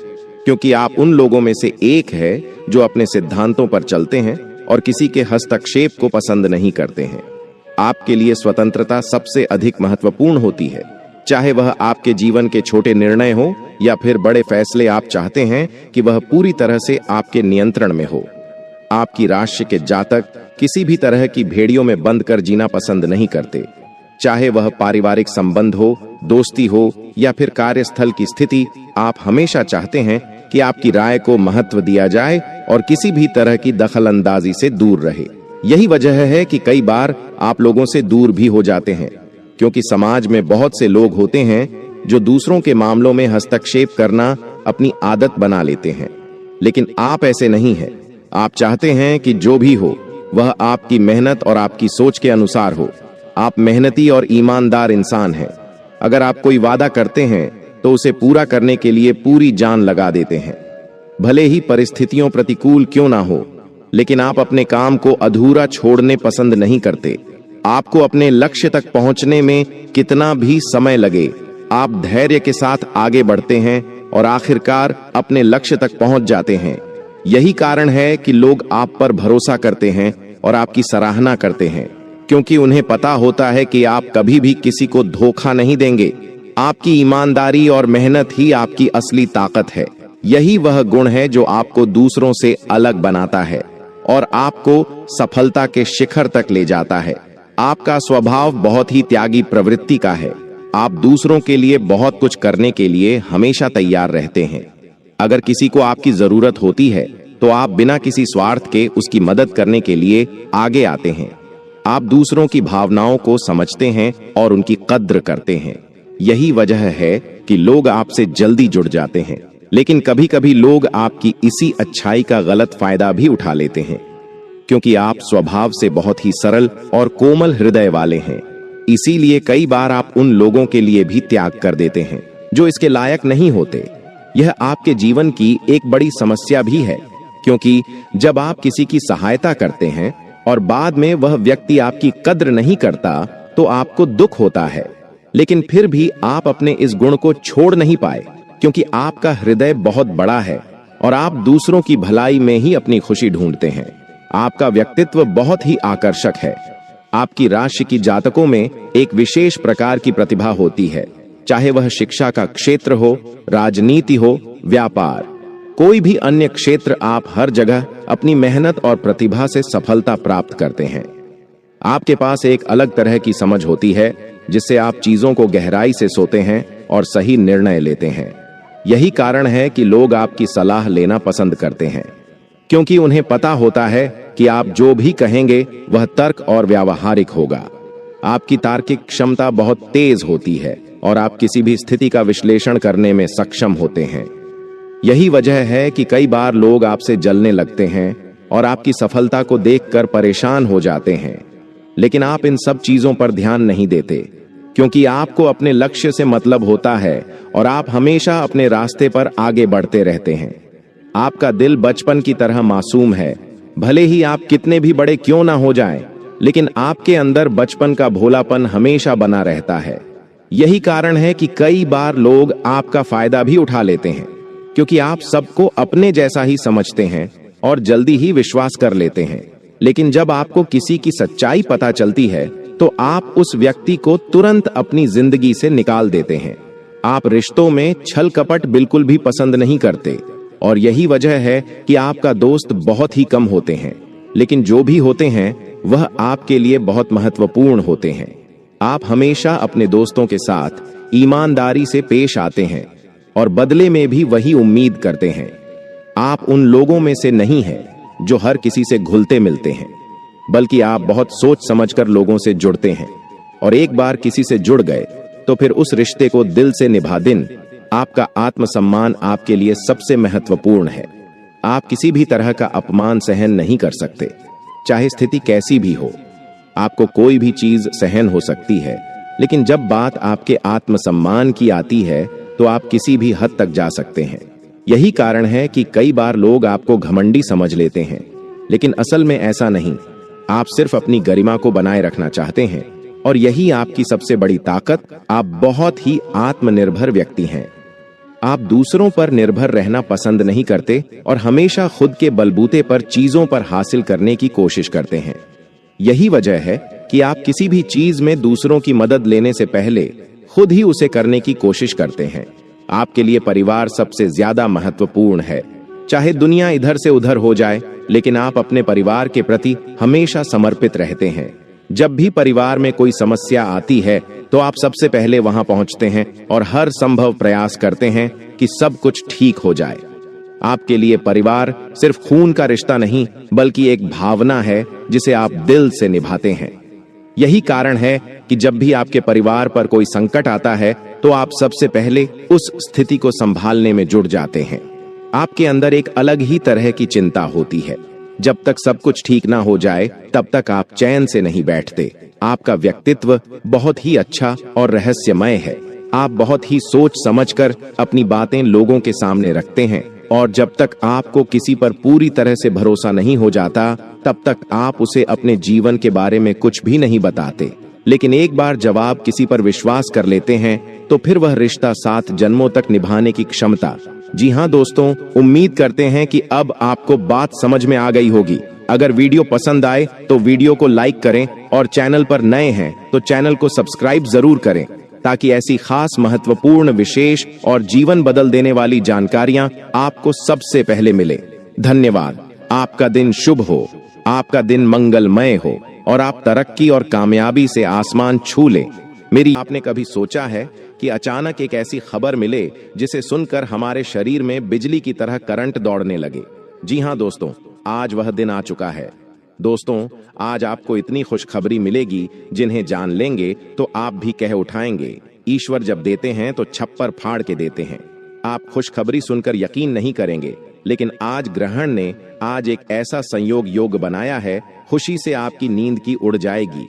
क्योंकि आप उन लोगों में से एक है जो अपने सिद्धांतों पर चलते हैं और किसी के हस्तक्षेप को पसंद नहीं करते हैं। आपके लिए स्वतंत्रता सबसे अधिक महत्वपूर्ण होती है, चाहे वह आपके जीवन के छोटे निर्णय हो या फिर बड़े फैसले। आप चाहते हैं कि वह पूरी तरह से आपके नियंत्रण में हो। आपकी राशि के जातक किसी भी तरह की भेड़ियों में बंद कर जीना पसंद नहीं करते, चाहे वह पारिवारिक संबंध हो, दोस्ती हो या फिर कार्यस्थल की स्थिति। आप हमेशा चाहते हैं कि आपकी राय को महत्व दिया जाए और किसी भी तरह की दखलंदाजी से दूर रहे। यही वजह है कि कई बार आप लोगों से दूर भी हो जाते हैं, क्योंकि समाज में बहुत से लोग होते हैं जो दूसरों के मामलों में हस्तक्षेप करना अपनी आदत बना लेते हैं। लेकिन आप ऐसे नहीं हैं। आप चाहते हैं कि जो भी हो वह आपकी मेहनत और आपकी सोच के अनुसार हो। आप मेहनती और ईमानदार इंसान हैं। अगर आप कोई वादा करते हैं तो उसे पूरा करने के लिए पूरी जान लगा देते हैं, भले ही परिस्थितियों प्रतिकूल क्यों ना हो। लेकिन आप अपने काम को अधूरा छोड़ने पसंद नहीं करते। आपको अपने लक्ष्य तक पहुंचने में कितना भी समय लगे, आप धैर्य के साथ आगे बढ़ते हैं और आखिरकार अपने लक्ष्य तक पहुंच जाते हैं। यही कारण है कि लोग आप पर भरोसा करते हैं और आपकी सराहना करते हैं, क्योंकि उन्हें पता होता है कि आप कभी भी किसी को धोखा नहीं देंगे। आपकी ईमानदारी और मेहनत ही आपकी असली ताकत है। यही वह गुण है जो आपको दूसरों से अलग बनाता है और आपको सफलता के शिखर तक ले जाता है। आपका स्वभाव बहुत ही त्यागी प्रवृत्ति का है। आप दूसरों के लिए बहुत कुछ करने के लिए हमेशा तैयार रहते हैं। अगर किसी को आपकी जरूरत होती है तो आप बिना किसी स्वार्थ के उसकी मदद करने के लिए आगे आते हैं। आप दूसरों की भावनाओं को समझते हैं और उनकी कद्र करते हैं। यही वजह है कि लोग आपसे जल्दी जुड़ जाते हैं। लेकिन कभी कभी लोग आपकी इसी अच्छाई का गलत फायदा भी उठा लेते हैं, क्योंकि आप स्वभाव से बहुत ही सरल और कोमल हृदय वाले हैं। इसीलिए कई बार आप उन लोगों के लिए भी त्याग कर देते हैं जो इसके लायक नहीं होते। यह आपके जीवन की एक बड़ी समस्या भी है, क्योंकि जब आप किसी की सहायता करते हैं और बाद में वह व्यक्ति आपकी कद्र नहीं करता तो आपको दुख होता है। लेकिन फिर भी आप अपने इस गुण को छोड़ नहीं पाए, क्योंकि आपका हृदय बहुत बड़ा है और आप दूसरों की भलाई में ही अपनी खुशी ढूंढते हैं। आपका व्यक्तित्व बहुत ही आकर्षक है। आपकी राशि की जातकों में एक विशेष प्रकार की प्रतिभा होती है, चाहे वह शिक्षा का क्षेत्र हो, राजनीति हो, व्यापार, कोई भी अन्य क्षेत्र, आप हर जगह अपनी मेहनत और प्रतिभा से सफलता प्राप्त करते हैं। आपके पास एक अलग तरह की समझ होती है, जिससे आप चीजों को गहराई से सोचते हैं और सही निर्णय लेते हैं। यही कारण है कि लोग आपकी सलाह लेना पसंद करते हैं, क्योंकि उन्हें पता होता है कि आप जो भी कहेंगे वह तर्क और व्यावहारिक होगा। आपकी तार्किक क्षमता बहुत तेज होती है और आप किसी भी स्थिति का विश्लेषण करने में सक्षम होते हैं। यही वजह है कि कई बार लोग आपसे जलने लगते हैं और आपकी सफलता को देखकर परेशान हो जाते हैं। लेकिन आप इन सब चीजों पर ध्यान नहीं देते, क्योंकि आपको अपने लक्ष्य से मतलब होता है और आप हमेशा अपने रास्ते पर आगे बढ़ते रहते हैं। आपका दिल बचपन की तरह मासूम है। भले ही आप कितने भी बड़े क्यों ना हो जाएं, लेकिन आपके अंदर बचपन का भोलापन हमेशा बना रहता है। यही कारण है कि कई बार लोग आपका फायदा भी उठा लेते हैं, क्योंकि आप सबको अपने जैसा ही समझते हैं और जल्दी ही विश्वास कर लेते हैं। लेकिन जब आपको किसी की सच्चाई पता चलती है तो आप उस व्यक्ति को तुरंत अपनी जिंदगी से निकाल देते हैं। आप रिश्तों में छल कपट बिल्कुल भी पसंद नहीं करते और यही वजह है कि आपका दोस्त बहुत ही कम होते हैं, लेकिन जो भी होते हैं वह आपके लिए बहुत महत्वपूर्ण होते हैं। आप हमेशा अपने दोस्तों के साथ ईमानदारी से पेश आते हैं और बदले में भी वही उम्मीद करते हैं। आप उन लोगों में से नहीं हैं जो हर किसी से घुलते मिलते हैं, बल्कि आप बहुत सोच समझकर लोगों से जुड़ते हैं और एक बार किसी से जुड़ गए तो फिर उस रिश्ते को दिल से निभा दें। आपका आत्मसम्मान आपके लिए सबसे महत्वपूर्ण है। आप किसी भी तरह का अपमान सहन नहीं कर सकते, चाहे स्थिति कैसी भी हो। आपको कोई भी चीज सहन हो सकती है, लेकिन जब बात आपके आत्मसम्मान की आती है तो आप किसी भी हद तक जा सकते हैं। यही कारण है कि कई बार लोग आपको घमंडी समझ लेते हैं, लेकिन असल में ऐसा नहीं। आप सिर्फ अपनी गरिमा को बनाए रखना चाहते हैं और यही आपकी सबसे बड़ी ताकत। आप बहुत ही आत्मनिर्भर व्यक्ति हैं। आप दूसरों पर निर्भर रहना पसंद नहीं करते और हमेशा खुद के बलबूते पर चीजों पर हासिल करने की कोशिश करते हैं। यही वजह है कि आप किसी भी चीज में दूसरों की मदद लेने से पहले खुद ही उसे करने की कोशिश करते हैं। आपके लिए परिवार सबसे ज्यादा महत्वपूर्ण है। चाहे दुनिया इधर से उधर हो जाए, लेकिन आप अपने परिवार के प्रति हमेशा समर्पित रहते हैं। जब भी परिवार में कोई समस्या आती है तो आप सबसे पहले वहां पहुंचते हैं और हर संभव प्रयास करते हैं कि सब कुछ ठीक हो जाए। आपके लिए परिवार सिर्फ खून का रिश्ता नहीं, बल्कि एक भावना है जिसे आप दिल से निभाते हैं। यही कारण है कि जब भी आपके परिवार पर कोई संकट आता है तो आप सबसे पहले उस स्थिति को संभालने में जुट जाते हैं। आपके अंदर एक अलग ही तरह की चिंता होती है। जब तक सब कुछ ठीक ना हो जाए तब तक आप चैन से नहीं बैठते। आपका व्यक्तित्व बहुत ही अच्छा और रहस्यमय है। आप बहुत ही सोच समझकर अपनी बातें लोगों के सामने रखते हैं और जब तक आपको किसी पर पूरी तरह से भरोसा नहीं हो जाता तब तक आप उसे अपने जीवन के बारे में कुछ भी नहीं बताते। लेकिन एक बार जब आप किसी पर विश्वास कर लेते हैं तो फिर वह रिश्ता 7 जन्मों तक निभाने की क्षमता। जी हाँ दोस्तों, उम्मीद करते हैं कि अब आपको बात समझ में आ गई होगी। अगर वीडियो पसंद आए तो वीडियो को लाइक करें और चैनल पर नए हैं तो चैनल को सब्सक्राइब जरूर करें, ताकि ऐसी खास महत्वपूर्ण, विशेष और जीवन बदल देने वाली जानकारियां आपको सबसे पहले मिले। धन्यवाद। आपका दिन शुभ हो, आपका दिन मंगलमय हो और आप तरक्की और कामयाबी से आसमान छू लें। आपने कभी सोचा है कि अचानक एक ऐसी खबर मिले जिसे सुनकर हमारे शरीर में बिजली की तरह करंट दौड़ने लगे? जी हाँ दोस्तों, आज वह दिन आ चुका है। दोस्तों, आज आपको इतनी खुशखबरी मिलेगी जिन्हें जान लेंगे तो आप भी कह उठाएंगे, ईश्वर जब देते हैं तो छप्पर फाड़ के देते हैं। आप खुशखबरी सुनकर यकीन नहीं करेंगे, लेकिन आज ग्रहण ने आज एक ऐसा संयोग योग बनाया है, खुशी से आपकी नींद की उड़ जाएगी।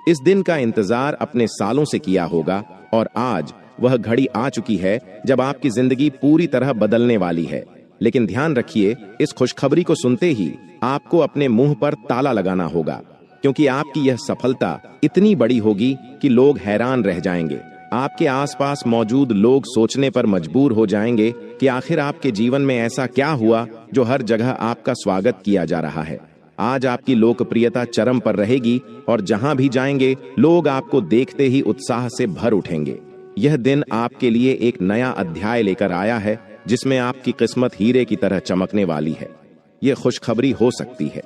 इस दिन का इंतजार अपने सालों से किया होगा और आज वह घड़ी आ चुकी है जब आपकी जिंदगी पूरी तरह बदलने वाली है। लेकिन ध्यान रखिए, इस खुशखबरी को सुनते ही आपको अपने मुंह पर ताला लगाना होगा, क्योंकि आपकी यह सफलता इतनी बड़ी होगी कि लोग हैरान रह जाएंगे। आपके आसपास मौजूद लोग सोचने पर मजबूर हो जाएंगे कि आखिर आपके जीवन में ऐसा क्या हुआ जो हर जगह आपका स्वागत किया जा रहा है। आज आपकी लोकप्रियता चरम पर रहेगी और जहां भी जाएंगे लोग आपको देखते ही उत्साह से भर उठेंगे। यह दिन आपके लिए एक नया अध्याय लेकर आया है, जिसमें आपकी किस्मत हीरे की तरह चमकने वाली है। यह खुशखबरी हो सकती है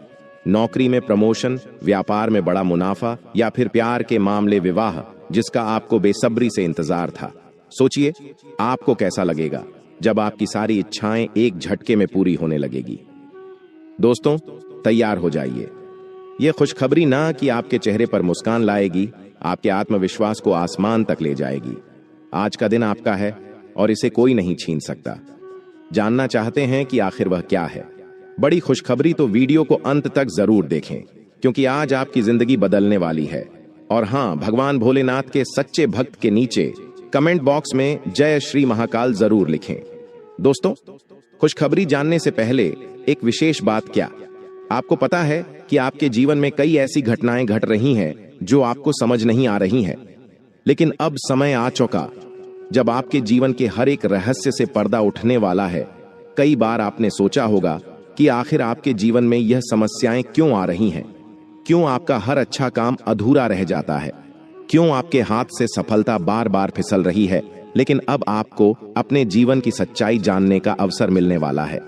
नौकरी में प्रमोशन, व्यापार में बड़ा मुनाफा, या फिर प्यार के मामले विवाह, जिसका आपको बेसब्री से इंतजार था। सोचिए आपको कैसा लगेगा जब आपकी सारी इच्छाएं एक झटके में पूरी होने लगेगी। दोस्तों, तैयार हो जाइए। यह खुशखबरी ना कि आपके चेहरे पर मुस्कान लाएगी, आपके आत्मविश्वास को आसमान तक ले जाएगी। आज का दिन आपका है और इसे कोई नहीं छीन सकता। जानना चाहते हैं कि आखिर वह क्या है? बड़ी खुशखबरी तो वीडियो को अंत तक जरूर देखें, क्योंकि आज आपकी जिंदगी बदलने वाली है। और हां, भगवान भोलेनाथ के सच्चे भक्त के नीचे कमेंट बॉक्स में जय श्री महाकाल जरूर लिखें। दोस्तों, खुशखबरी जानने से पहले एक विशेष बात, क्या आपको पता है कि आपके जीवन में कई ऐसी घटनाएं घट रही हैं जो आपको समझ नहीं आ रही हैं, लेकिन अब समय आ चुका जब आपके जीवन के हर एक रहस्य से पर्दा उठने वाला है। कई बार आपने सोचा होगा कि आखिर आपके जीवन में यह समस्याएं क्यों आ रही हैं? क्यों आपका हर अच्छा काम अधूरा रह जाता है? क्यों आपके हाथ से सफलता बार बार फिसल रही है? लेकिन अब आपको अपने जीवन की सच्चाई जानने का अवसर मिलने वाला है।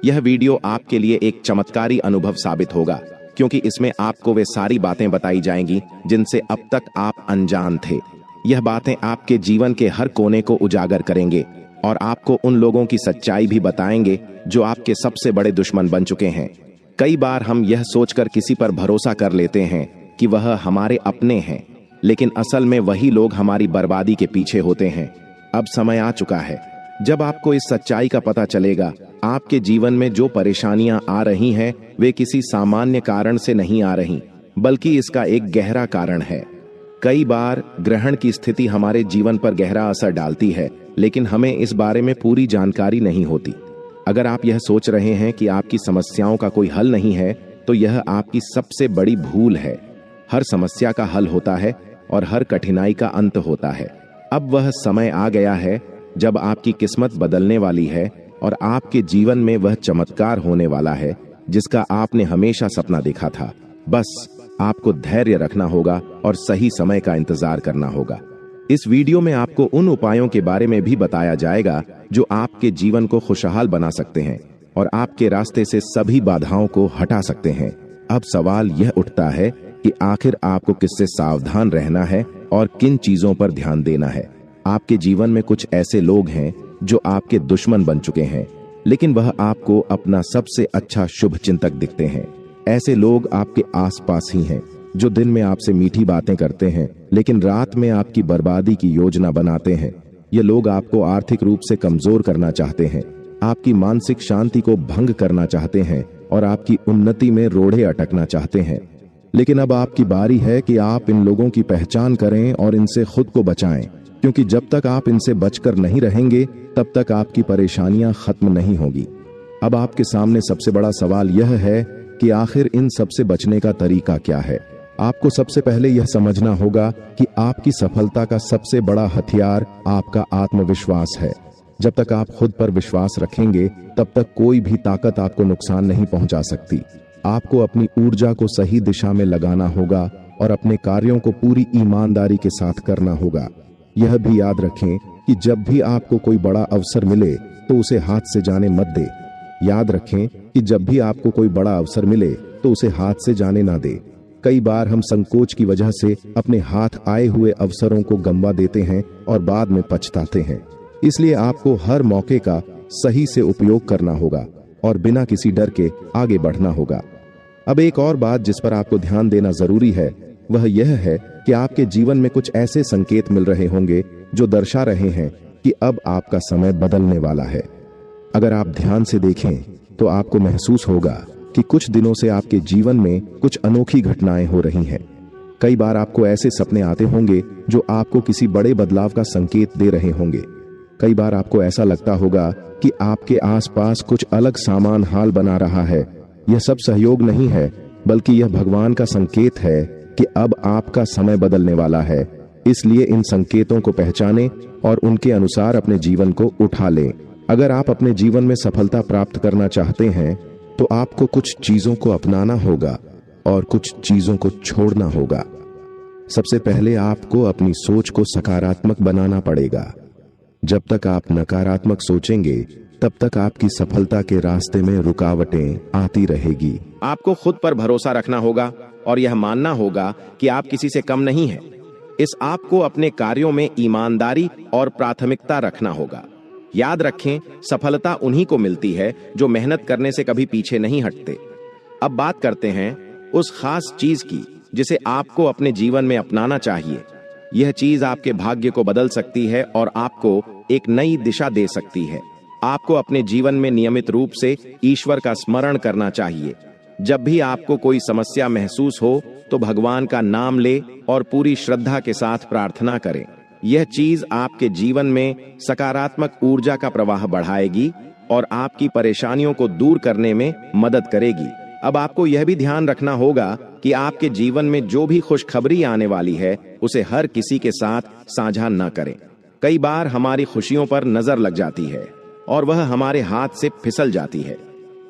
यह वीडियो आपके लिए एक चमत्कारी अनुभव साबित होगा, क्योंकि इसमें आपको वे सारी बातें बताई जाएंगी जिनसे अब तक आप अनजान थे। यह बातें आपके जीवन के हर कोने को उजागर करेंगे और आपको उन लोगों की सच्चाई भी बताएंगे जो आपके सबसे बड़े दुश्मन बन चुके हैं। कई बार हम यह सोचकर किसी पर भरोसा कर लेते हैं कि वह हमारे अपने हैं, लेकिन असल में वही लोग हमारी बर्बादी के पीछे होते हैं। अब समय आ चुका है जब आपको इस सच्चाई का पता चलेगा। आपके जीवन में जो परेशानियां आ रही हैं, वे किसी सामान्य कारण से नहीं आ रही, बल्कि इसका एक गहरा कारण है। कई बार ग्रहण की स्थिति हमारे जीवन पर गहरा असर डालती है, लेकिन हमें इस बारे में पूरी जानकारी नहीं होती। अगर आप यह सोच रहे हैं कि आपकी समस्याओं का कोई हल नहीं है, तो यह आपकी सबसे बड़ी भूल है। हर समस्या का हल होता है और हर कठिनाई का अंत होता है। अब वह समय आ गया है जब आपकी किस्मत बदलने वाली है और आपके जीवन में वह चमत्कार होने वाला है जिसका आपने हमेशा सपना देखा था। बस आपको धैर्य रखना होगा और सही समय का इंतजार करना होगा। इस वीडियो में आपको उन उपायों के बारे में भी बताया जाएगा जो आपके जीवन को खुशहाल बना सकते हैं और आपके रास्ते से सभी बाधाओं को हटा सकते हैं। अब सवाल यह उठता है कि आखिर आपको किससे सावधान रहना है और किन चीजों पर ध्यान देना है। आपके जीवन में कुछ ऐसे लोग हैं जो आपके दुश्मन बन चुके हैं, लेकिन वह आपको अपना सबसे अच्छा शुभ चिंतक दिखते हैं। ऐसे लोग आपके आसपास ही हैं जो दिन में आपसे मीठी बातें करते हैं, लेकिन रात में आपकी बर्बादी की योजना बनाते हैं। ये लोग आपको आर्थिक रूप से कमजोर करना चाहते हैं, आपकी मानसिक शांति को भंग करना चाहते हैं और आपकी उन्नति में रोड़े अटकना चाहते हैं। लेकिन अब आपकी बारी है कि आप इन लोगों की पहचान करें और इनसे खुद को बचाएं, क्योंकि जब तक आप इनसे बचकर नहीं रहेंगे तब तक आपकी परेशानियां खत्म नहीं होगी। अब आपके सामने सबसे बड़ा सवाल यह है कि आखिर इन सब से बचने का तरीका क्या है। आपको सबसे पहले यह समझना होगा कि आपकी सफलता का सबसे बड़ा हथियार आपका आत्मविश्वास है। जब तक आप खुद पर विश्वास रखेंगे तब तक कोई भी ताकत आपको नुकसान नहीं पहुंचा सकती। आपको अपनी ऊर्जा को सही दिशा में लगाना होगा और अपने कार्यों को पूरी ईमानदारी के साथ करना होगा। यह भी याद रखें कि जब भी आपको कोई बड़ा अवसर मिले तो उसे हाथ से जाने मत दे। याद रखें कि जब भी आपको कोई बड़ा अवसर मिले तो उसे हाथ से जाने ना दे। कई बार हम संकोच की वजह से अपने हाथ आए हुए अवसरों को गंवा देते हैं और बाद में पछताते हैं। इसलिए आपको हर मौके का सही से उपयोग करना होगा और बिना किसी डर के आगे बढ़ना होगा। अब एक और बात जिस पर आपको ध्यान देना जरूरी है वह यह है कि आपके जीवन में कुछ ऐसे संकेत मिल रहे होंगे जो दर्शा रहे हैं कि अब आपका समय बदलने वाला है। अगर आप ध्यान से देखें तो आपको महसूस होगा कि कुछ दिनों से आपके जीवन में कुछ अनोखी घटनाएं हो रही हैं। कई बार आपको ऐसे सपने आते होंगे जो आपको किसी बड़े बदलाव का संकेत दे रहे होंगे। कई बार आपको ऐसा लगता होगा कि आपके आसपास कुछ अलग सामान हाल बना रहा है। यह सब सहयोग नहीं है, बल्कि यह भगवान का संकेत है कि अब आपका समय बदलने वाला है। इसलिए इन संकेतों को पहचानें और उनके अनुसार अपने जीवन को उठा लें। अगर आप अपने जीवन में सफलता प्राप्त करना चाहते हैं तो आपको कुछ चीजों को अपनाना होगा और कुछ चीजों को छोड़ना होगा। सबसे पहले आपको अपनी सोच को सकारात्मक बनाना पड़ेगा। जब तक आप नकारात्मक सोचेंगे तब तक आपकी सफलता के रास्ते में रुकावटें आती रहेगी। आपको खुद पर भरोसा रखना होगा और यह मानना होगा कि आप किसी से कम नहीं हैं। इस आपको अपने कार्यों में ईमानदारी और प्राथमिकता रखना होगा। याद रखें, सफलता उन्हीं को मिलती है जो मेहनत करने से कभी पीछे नहीं हटते। अब बात करते हैं उस खास चीज की जिसे आपको अपने जीवन में अपनाना चाहिए। यह चीज आपके भाग्य को बदल सकती है और आपको एक नई दिशा दे सकती है। आपको अपने जीवन में नियमित रूप से ईश्वर का स्मरण करना चाहिए। जब भी आपको कोई समस्या महसूस हो तो भगवान का नाम ले और पूरी श्रद्धा के साथ प्रार्थना करें। यह चीज आपके जीवन में सकारात्मक ऊर्जा का प्रवाह बढ़ाएगी और आपकी परेशानियों को दूर करने में मदद करेगी। अब आपको यह भी ध्यान रखना होगा कि आपके जीवन में जो भी खुशखबरी आने वाली है उसे हर किसी के साथ साझा न करें। कई बार हमारी खुशियों पर नजर लग जाती है और वह हमारे हाथ से फिसल जाती है।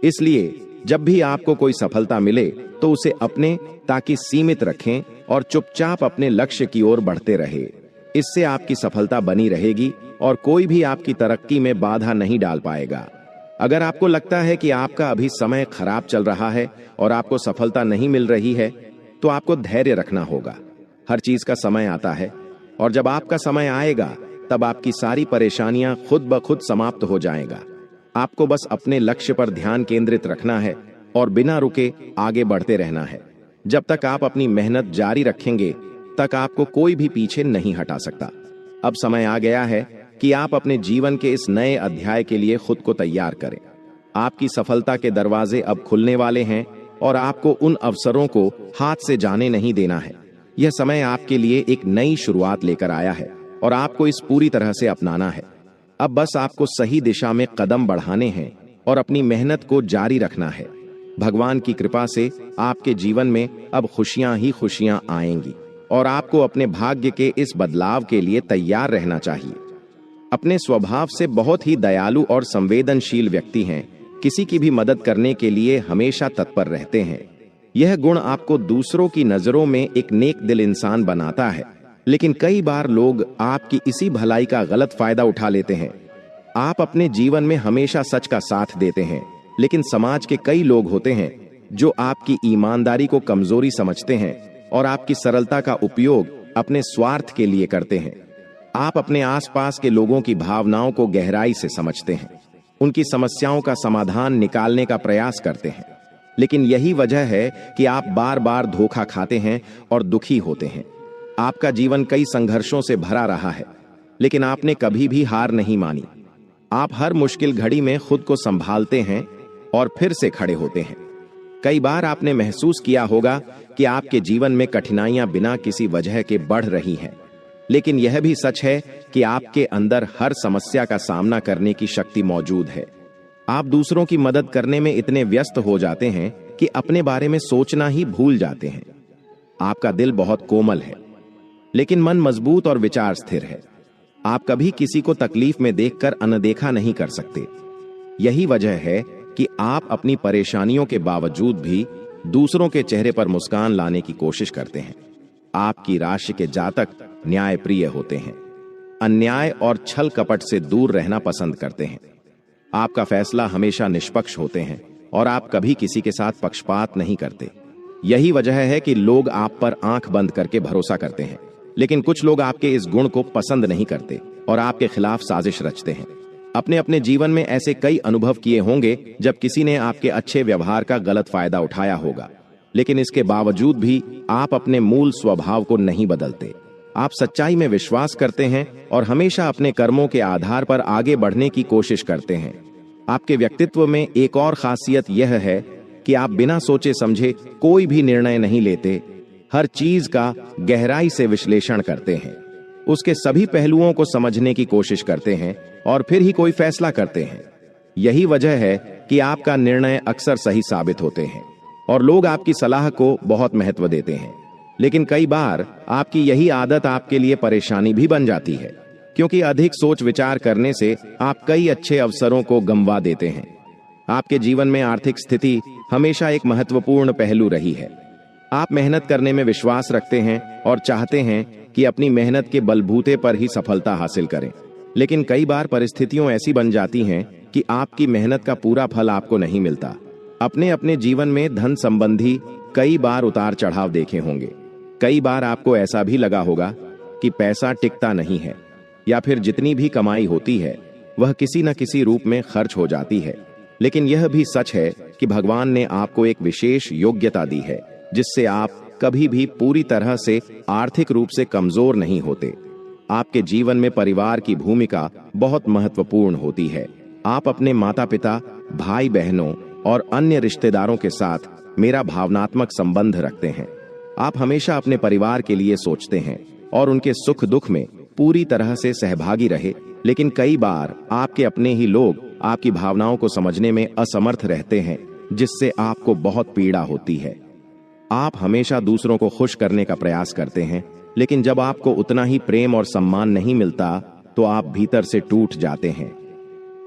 इसलिए जब भी आपको कोई सफलता मिले तो उसे अपने ताकि सीमित रखें और चुपचाप अपने लक्ष्य की ओर बढ़ते रहे। इससे आपकी सफलता बनी रहेगी और कोई भी आपकी तरक्की में बाधा नहीं डाल पाएगा। अगर आपको लगता है कि आपका अभी समय खराब चल रहा है और आपको सफलता नहीं मिल रही है तो आपको धैर्य रखना होगा। हर चीज का समय आता है और जब आपका समय आएगा तब आपकी सारी परेशानियां खुद ब खुद समाप्त हो जाएगा। आपको बस अपने लक्ष्य पर ध्यान केंद्रित रखना है और बिना रुके आगे बढ़ते रहना है। जब तक आप अपनी मेहनत जारी रखेंगे तक आपको कोई भी पीछे नहीं हटा सकता। अब समय आ गया है कि आप अपने जीवन के इस नए अध्याय के लिए खुद को तैयार करें। आपकी सफलता के दरवाजे अब खुलने वाले हैं और आपको उन अवसरों को हाथ से जाने नहीं देना है। यह समय आपके लिए एक नई शुरुआत लेकर आया है और आपको इस पूरी तरह से अपनाना है। अब बस आपको सही दिशा में कदम बढ़ाने हैं और अपनी मेहनत को जारी रखना है। भगवान की कृपा से आपके जीवन में अब खुशियां ही खुशियां आएंगी और आपको अपने भाग्य के इस बदलाव के लिए तैयार रहना चाहिए। अपने स्वभाव से बहुत ही दयालु और संवेदनशील व्यक्ति हैं। किसी की भी मदद करने के लिए हमेशा तत्पर रहते हैं। यह गुण आपको दूसरों की नजरों में एक नेक दिल इंसान बनाता है। लेकिन कई बार लोग आपकी इसी भलाई का गलत फायदा उठा लेते हैं। आप अपने जीवन में हमेशा सच का साथ देते हैं, लेकिन समाज के कई लोग होते हैं जो आपकी ईमानदारी को कमजोरी समझते हैं और आपकी सरलता का उपयोग अपने स्वार्थ के लिए करते हैं। आप अपने आसपास के लोगों की भावनाओं को गहराई से समझते हैं, उनकी समस्याओं का समाधान निकालने का प्रयास करते हैं। लेकिन यही वजह है कि आप बार बार धोखा खाते हैं और दुखी होते हैं। आपका जीवन कई संघर्षों से भरा रहा है, लेकिन आपने कभी भी हार नहीं मानी। आप हर मुश्किल घड़ी में खुद को संभालते हैं और फिर से खड़े होते हैं। कई बार आपने महसूस किया होगा कि आपके जीवन में कठिनाइयां बिना किसी वजह के बढ़ रही हैं, लेकिन यह भी सच है कि आपके अंदर हर समस्या का सामना करने की शक्ति मौजूद है। आप दूसरों की मदद करने में इतने व्यस्त हो जाते हैं कि अपने बारे में सोचना ही भूल जाते हैं। आपका दिल बहुत कोमल है, लेकिन मन मजबूत और विचार स्थिर है। आप कभी किसी को तकलीफ में देखकर अनदेखा नहीं कर सकते। यही वजह है कि आप अपनी परेशानियों के बावजूद भी दूसरों के चेहरे पर मुस्कान लाने की कोशिश करते हैं। आपकी राशि के जातक न्यायप्रिय होते हैं, अन्याय और छल कपट से दूर रहना पसंद करते हैं। आपका फैसला हमेशा निष्पक्ष होते हैं और आप कभी किसी के साथ पक्षपात नहीं करते। यही वजह है कि लोग आप पर आंख बंद करके भरोसा करते हैं, लेकिन कुछ लोग आपके इस गुण को पसंद नहीं करते और आपके खिलाफ साजिश रचते हैं। अपने अपने जीवन में ऐसे कई अनुभव किए होंगे जब किसी ने आपके अच्छे व्यवहार का गलत फायदा उठाया होगा, लेकिन इसके बावजूद भी आप अपने मूल स्वभाव को नहीं बदलते। आप सच्चाई में विश्वास करते हैं और हमेशा अपने कर्मों के आधार पर आगे बढ़ने की कोशिश करते हैं। आपके व्यक्तित्व में एक और खासियत यह है कि आप बिना सोचे समझे कोई भी निर्णय नहीं लेते, हर चीज का गहराई से विश्लेषण करते हैं, उसके सभी पहलुओं को समझने की कोशिश करते हैं और फिर ही कोई फैसला करते हैं। यही वजह है कि आपका निर्णय अक्सर सही साबित होते हैं और लोग आपकी सलाह को बहुत महत्व देते हैं। लेकिन कई बार आपकी यही आदत आपके लिए परेशानी भी बन जाती है, क्योंकि अधिक सोच विचार करने से आप कई अच्छे अवसरों को गंवा देते हैं। आपके जीवन में आर्थिक स्थिति हमेशा एक महत्वपूर्ण पहलू रही है। आप मेहनत करने में विश्वास रखते हैं और चाहते हैं कि अपनी मेहनत के बलबूते पर ही सफलता हासिल करें। लेकिन कई बार परिस्थितियां ऐसी बन जाती हैं कि आपकी मेहनत का पूरा फल आपको नहीं मिलता। अपने अपने जीवन में धन संबंधी कई बार उतार चढ़ाव देखे होंगे। कई बार आपको ऐसा भी लगा होगा कि पैसा टिकता नहीं है, या फिर जितनी भी कमाई होती है वह किसी न किसी रूप में खर्च हो जाती है। लेकिन यह भी सच है कि भगवान ने आपको एक विशेष योग्यता दी है, जिससे आप कभी भी पूरी तरह से आर्थिक रूप से कमजोर नहीं होते। आपके जीवन में परिवार की भूमिका बहुत महत्वपूर्ण होती है। आप अपने माता पिता, भाई बहनों और अन्य रिश्तेदारों के साथ मेरा भावनात्मक संबंध रखते हैं। आप हमेशा अपने परिवार के लिए सोचते हैं और उनके सुख दुख में पूरी तरह से सहभागी रहे। लेकिन कई बार आपके अपने ही लोग आपकी भावनाओं को समझने में असमर्थ रहते हैं, जिससे आपको बहुत पीड़ा होती है। आप हमेशा दूसरों को खुश करने का प्रयास करते हैं, लेकिन जब आपको उतना ही प्रेम और सम्मान नहीं मिलता तो आप भीतर से टूट जाते हैं।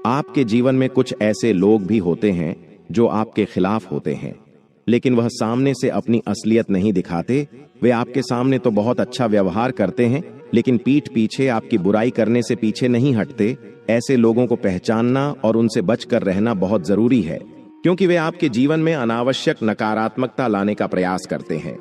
आपके जीवन में कुछ ऐसे लोग भी होते हैं जो आपके खिलाफ होते हैं, लेकिन वह सामने से अपनी असलियत नहीं दिखाते। वे आपके सामने तो बहुत अच्छा व्यवहार करते हैं, लेकिन पीठ पीछे आपकी बुराई करने से पीछे नहीं हटते। ऐसे लोगों को पहचानना और उनसे बचकर रहना बहुत जरूरी है, क्योंकि वे आपके जीवन में अनावश्यक नकारात्मकता लाने का प्रयास करते हैं।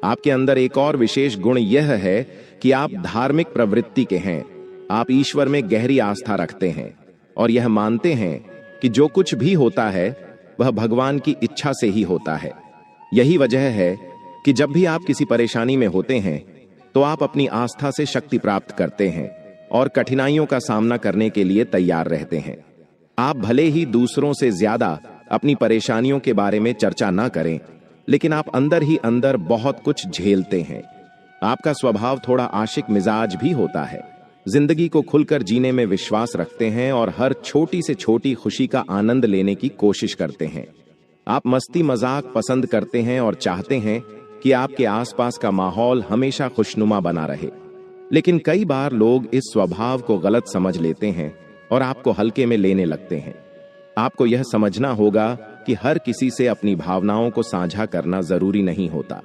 आपके अंदर एक और विशेष गुण यह है कि आप धार्मिक प्रवृत्ति के हैं। आप ईश्वर में गहरी आस्था रखते हैं और यह मानते हैं कि जो कुछ भी होता है वह भगवान की इच्छा से ही होता है। यही वजह है कि जब भी आप किसी परेशानी में होते हैं तो आप अपनी आस्था से शक्ति प्राप्त करते हैं और कठिनाइयों का सामना करने के लिए तैयार रहते हैं। आप भले ही दूसरों से ज्यादा अपनी परेशानियों के बारे में चर्चा ना करें, लेकिन आप अंदर ही अंदर बहुत कुछ झेलते हैं। आपका स्वभाव थोड़ा आशिक मिजाज भी होता है। जिंदगी को खुलकर जीने में विश्वास रखते हैं और हर छोटी से छोटी खुशी का आनंद लेने की कोशिश करते हैं। आप मस्ती मजाक पसंद करते हैं और चाहते हैं कि आपके आसपास का माहौल हमेशा खुशनुमा बना रहे। लेकिन कई बार लोग इस स्वभाव को गलत समझ लेते हैं और आपको हल्के में लेने लगते हैं। आपको यह समझना होगा कि हर किसी से अपनी भावनाओं को साझा करना जरूरी नहीं होता,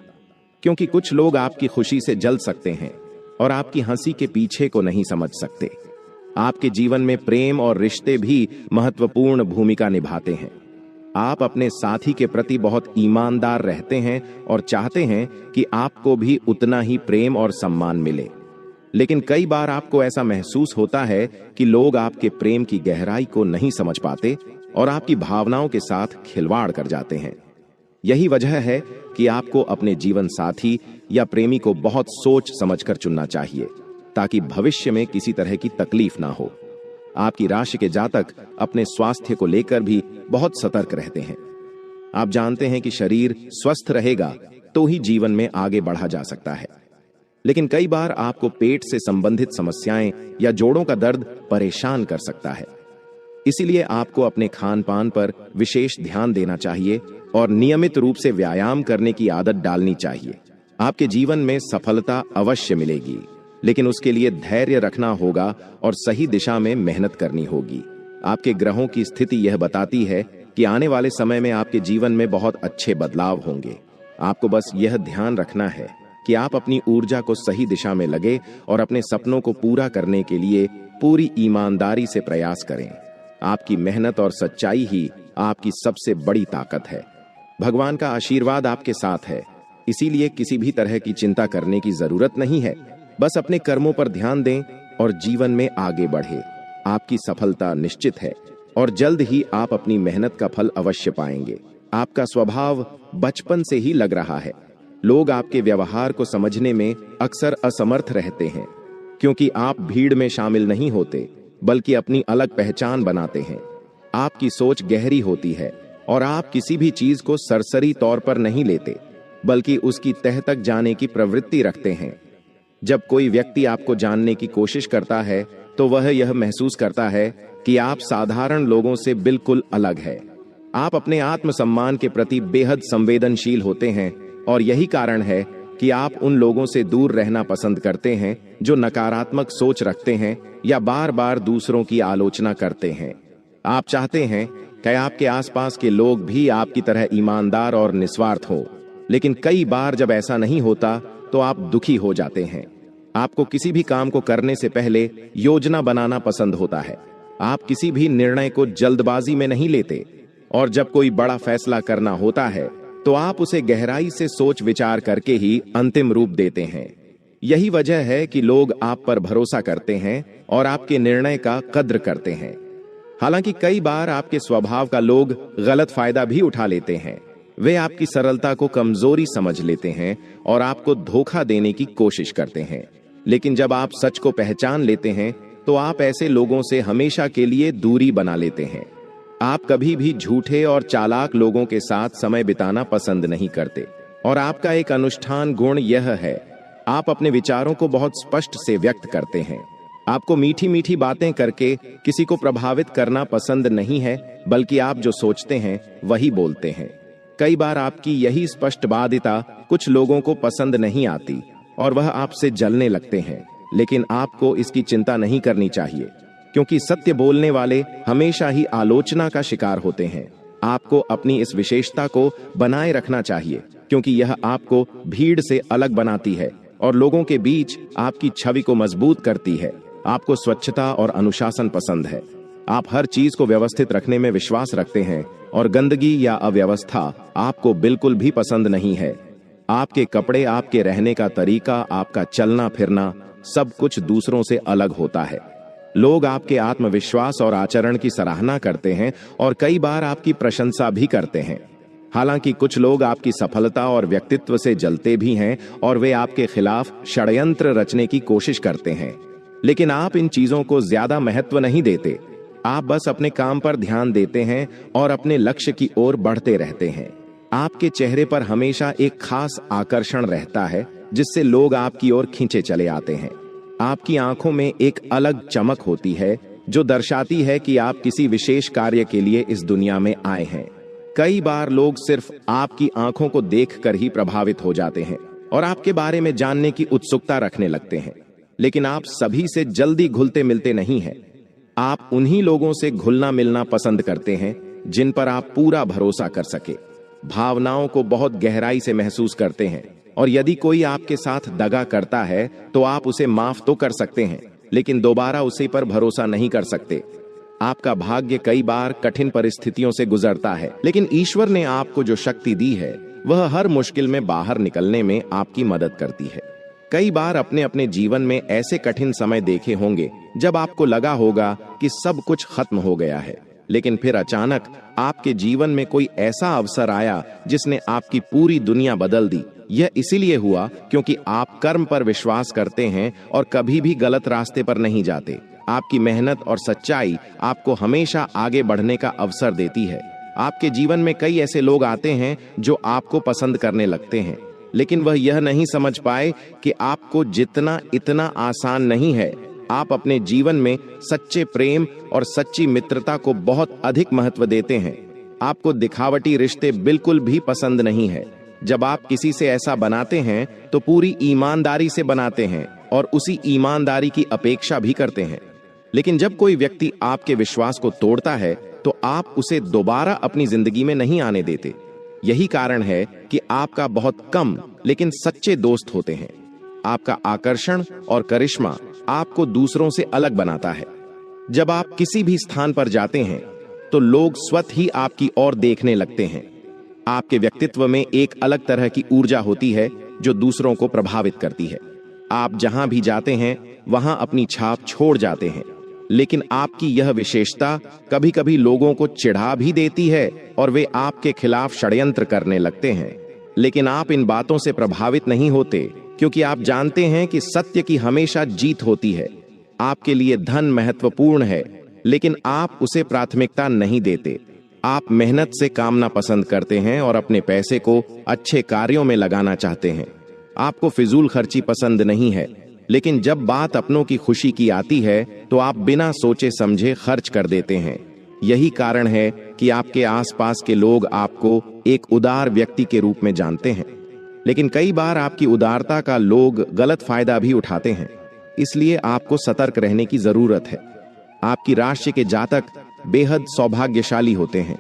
क्योंकि कुछ लोग आपकी खुशी से जल सकते हैं और आपकी हंसी के पीछे को नहीं समझ सकते। आपके जीवन में प्रेम और रिश्ते भी महत्वपूर्ण भूमिका निभाते हैं। आप अपने साथी के प्रति बहुत ईमानदार रहते हैं और चाहते हैं कि आपको भी उतना ही प्रेम और सम्मान मिले। लेकिन कई बार आपको ऐसा महसूस होता है कि लोग आपके प्रेम की गहराई को नहीं समझ पाते और आपकी भावनाओं के साथ खिलवाड़ कर जाते हैं। यही वजह है कि आपको अपने जीवन साथी या प्रेमी को बहुत सोच समझकर चुनना चाहिए, ताकि भविष्य में किसी तरह की तकलीफ ना हो। आपकी राशि के जातक अपने स्वास्थ्य को लेकर भी बहुत सतर्क रहते हैं। आप जानते हैं कि शरीर स्वस्थ रहेगा तो ही जीवन में आगे बढ़ा जा सकता है। लेकिन कई बार आपको पेट से संबंधित समस्याएं या जोड़ों का दर्द परेशान कर सकता है। इसीलिए आपको अपने खान पान पर विशेष ध्यान देना चाहिए और नियमित रूप से व्यायाम करने की आदत डालनी चाहिए। आपके जीवन में सफलता अवश्य मिलेगी, लेकिन उसके लिए धैर्य रखना होगा और सही दिशा में मेहनत करनी होगी। आपके ग्रहों की स्थिति यह बताती है कि आने वाले समय में आपके जीवन में बहुत अच्छे बदलाव होंगे। आपको बस यह ध्यान रखना है कि आप अपनी ऊर्जा को सही दिशा में लगे और अपने सपनों को पूरा करने के लिए पूरी ईमानदारी से प्रयास करें। आपकी मेहनत और सच्चाई ही आपकी सबसे बड़ी ताकत है। भगवान का आशीर्वाद आपके साथ है, इसीलिए किसी भी तरह की चिंता करने की जरूरत नहीं है। बस अपने कर्मों पर ध्यान दें और जीवन में आगे बढ़े। आपकी सफलता निश्चित है और जल्द ही आप अपनी मेहनत का फल अवश्य पाएंगे। आपका स्वभाव बचपन से ही लग रहा है लोग आपके व्यवहार को समझने में अक्सर असमर्थ रहते हैं, क्योंकि आप भीड़ में शामिल नहीं होते, बल्कि अपनी अलग पहचान बनाते हैं। आपकी सोच गहरी होती है और आप किसी भी चीज को सरसरी तौर पर नहीं लेते, बल्कि उसकी तह तक जाने की प्रवृत्ति रखते हैं। जब कोई व्यक्ति आपको जानने की कोशिश करता है, तो वह यह महसूस करता है कि आप साधारण लोगों से बिल्कुल अलग है। आप अपने आत्मसम्मान के प्रति बेहद संवेदनशील होते हैं और यही कारण है कि आप उन लोगों से दूर रहना पसंद करते हैं जो नकारात्मक सोच रखते हैं या बार बार दूसरों की आलोचना करते हैं। आप चाहते हैं कि आपके आसपास के लोग भी आपकी तरह ईमानदार और निस्वार्थ हो, लेकिन कई बार जब ऐसा नहीं होता तो आप दुखी हो जाते हैं। आपको किसी भी काम को करने से पहले योजना बनाना पसंद होता है। आप किसी भी निर्णय को जल्दबाजी में नहीं लेते और जब कोई बड़ा फैसला करना होता है तो आप उसे गहराई से सोच विचार करके ही अंतिम रूप देते हैं। यही वजह है कि लोग आप पर भरोसा करते हैं और आपके निर्णय का कद्र करते हैं। हालांकि कई बार आपके स्वभाव का लोग गलत फायदा भी उठा लेते हैं। वे आपकी सरलता को कमजोरी समझ लेते हैं और आपको धोखा देने की कोशिश करते हैं। लेकिन जब आप सच को पहचान लेते हैं तो आप ऐसे लोगों से हमेशा के लिए दूरी बना लेते हैं। आप कभी भी झूठे और चालाक लोगों के साथ समय बिताना पसंद नहीं करते और आपका एक अनुष्ठान गुण यह है, आप अपने विचारों को बहुत स्पष्ट से व्यक्त करते हैं। आपको मीठी मीठी बातें करके किसी को प्रभावित करना पसंद नहीं है, बल्कि आप जो सोचते हैं वही बोलते हैं। कई बार आपकी यही स्पष्टवादिता कुछ लोगों को पसंद नहीं आती और वह आपसे जलने लगते हैं, लेकिन आपको इसकी चिंता नहीं करनी चाहिए, क्योंकि सत्य बोलने वाले हमेशा ही आलोचना का शिकार होते हैं। आपको अपनी इस विशेषता को बनाए रखना चाहिए, क्योंकि यह आपको भीड़ से अलग बनाती है और लोगों के बीच आपकी छवि को मजबूत करती है। आपको स्वच्छता और अनुशासन पसंद है। आप हर चीज को व्यवस्थित रखने में विश्वास रखते हैं और गंदगी या अव्यवस्था आपको बिल्कुल भी पसंद नहीं है। आपके कपड़े, आपके रहने का तरीका, आपका चलना फिरना, सब कुछ दूसरों से अलग होता है। लोग आपके आत्मविश्वास और आचरण की सराहना करते हैं और कई बार आपकी प्रशंसा भी करते हैं। हालांकि कुछ लोग आपकी सफलता और व्यक्तित्व से जलते भी हैं और वे आपके खिलाफ षड्यंत्र रचने की कोशिश करते हैं, लेकिन आप इन चीजों को ज्यादा महत्व नहीं देते। आप बस अपने काम पर ध्यान देते हैं और अपने लक्ष्य की ओर बढ़ते रहते हैं। आपके चेहरे पर हमेशा एक खास आकर्षण रहता है, जिससे लोग आपकी ओर खींचे चले आते हैं। आपकी आंखों में एक अलग चमक होती है जो दर्शाती है कि आप किसी विशेष कार्य के लिए इस दुनिया में आए हैं। कई बार लोग सिर्फ आपकी आंखों को देखकर ही प्रभावित हो जाते हैं और आपके बारे में जानने की उत्सुकता रखने लगते हैं, लेकिन आप सभी से जल्दी घुलते मिलते नहीं हैं। आप उन्हीं लोगों से घुलना मिलना पसंद करते हैं जिन पर आप पूरा भरोसा कर सके, भावनाओं को बहुत गहराई से महसूस करते हैं, और यदि कोई आपके साथ दगा करता है तो आप उसे माफ तो कर सकते हैं, लेकिन दोबारा उसे पर भरोसा नहीं कर सकते। आपका भाग्य कई बार कठिन परिस्थितियों से गुजरता है, लेकिन ईश्वर ने आपको जो शक्ति दी है वह हर मुश्किल में बाहर निकलने में आपकी मदद करती है। कई बार अपने अपने जीवन में ऐसे कठिन समय देखे होंगे जब आपको लगा होगा कि सब कुछ खत्म हो गया है, लेकिन फिर अचानक आपके जीवन में कोई ऐसा अवसर आया जिसने आपकी पूरी दुनिया बदल दी। यह इसीलिए हुआ क्योंकि आप कर्म पर विश्वास करते हैं और कभी भी गलत रास्ते पर नहीं जाते। आपकी मेहनत और सच्चाई आपको हमेशा आगे बढ़ने का अवसर देती है। आपके जीवन में कई ऐसे लोग आते हैं जो आपको पसंद करने लगते हैं, लेकिन वह यह नहीं समझ पाए कि आपको जितना इतना आसान नहीं है। आप अपने जीवन में सच्चे प्रेम और सच्ची मित्रता को बहुत अधिक महत्व देते हैं। आपको दिखावटी रिश्ते बिल्कुल भी पसंद नहीं है। जब आप किसी से ऐसा बनाते हैं तो पूरी ईमानदारी से बनाते हैं और उसी ईमानदारी की अपेक्षा भी करते हैं। लेकिन जब कोई व्यक्ति आपके विश्वास को तोड़ता है तो आप उसे दोबारा अपनी जिंदगी में नहीं आने देते। यही कारण है कि आपका बहुत कम लेकिन सच्चे दोस्त होते हैं। आपका आकर्षण और करिश्मा आपको दूसरों से अलग बनाता है। जब आप किसी भी स्थान पर जाते हैं तो लोग स्वतः ही आपकी ओर देखने लगते हैं। आपके व्यक्तित्व में एक अलग तरह की ऊर्जा होती है जो दूसरों को प्रभावित करती है। आप जहां भी जाते हैं वहां अपनी छाप छोड़ जाते हैं, लेकिन आपकी यह विशेषता कभी-कभी लोगों को चिढ़ा भी देती है और वे आपके खिलाफ षड्यंत्र करने लगते हैं। लेकिन आप इन बातों से प्रभावित नहीं होते, क्योंकि आप जानते हैं कि सत्य की हमेशा जीत होती है। आपके लिए धन महत्वपूर्ण है, लेकिन आप उसे प्राथमिकता नहीं देते। आप मेहनत से कामना पसंद करते हैं और अपने पैसे को अच्छे कार्यों में लगाना चाहते हैं। आपको फिजूल खर्ची पसंद नहीं है, लेकिन जब बात अपनों की खुशी की आती है तो आप बिना सोचे समझे खर्च कर देते हैं। यही कारण है कि आपके आसपास के लोग आपको एक उदार व्यक्ति के रूप में जानते हैं। लेकिन कई बार आपकी उदारता का लोग गलत फायदा भी उठाते हैं, इसलिए आपको सतर्क रहने की जरूरत है। आपकी राशि के जातक बेहद सौभाग्यशाली होते हैं।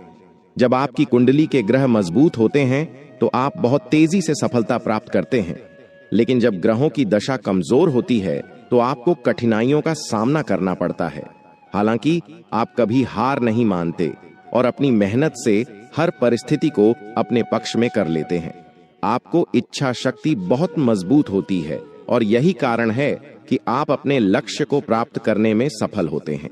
जब आपकी कुंडली के ग्रह मजबूत होते हैं तो आप बहुत तेजी से सफलता प्राप्त करते हैं, लेकिन जब ग्रहों की दशा कमजोर होती है तो आपको कठिनाइयों का सामना करना पड़ता है। हालांकि आप कभी हार नहीं मानते और अपनी मेहनत से हर परिस्थिति को अपने पक्ष में कर लेते हैं। आपको इच्छा शक्ति बहुत मजबूत होती है और यही कारण है कि आप अपने लक्ष्य को प्राप्त करने में सफल होते हैं।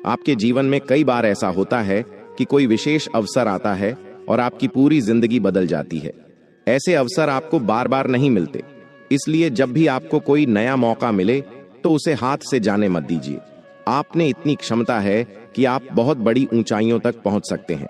आपके जीवन में कई बार ऐसा होता है कि कोई विशेष अवसर आता है और आपकी पूरी जिंदगी बदल जाती है। ऐसे अवसर आपको बार बार नहीं मिलते, इसलिए जब भी आपको कोई नया मौका मिले तो उसे हाथ से जाने मत दीजिए। आपने इतनी क्षमता है कि आप बहुत बड़ी ऊंचाइयों तक पहुंच सकते हैं।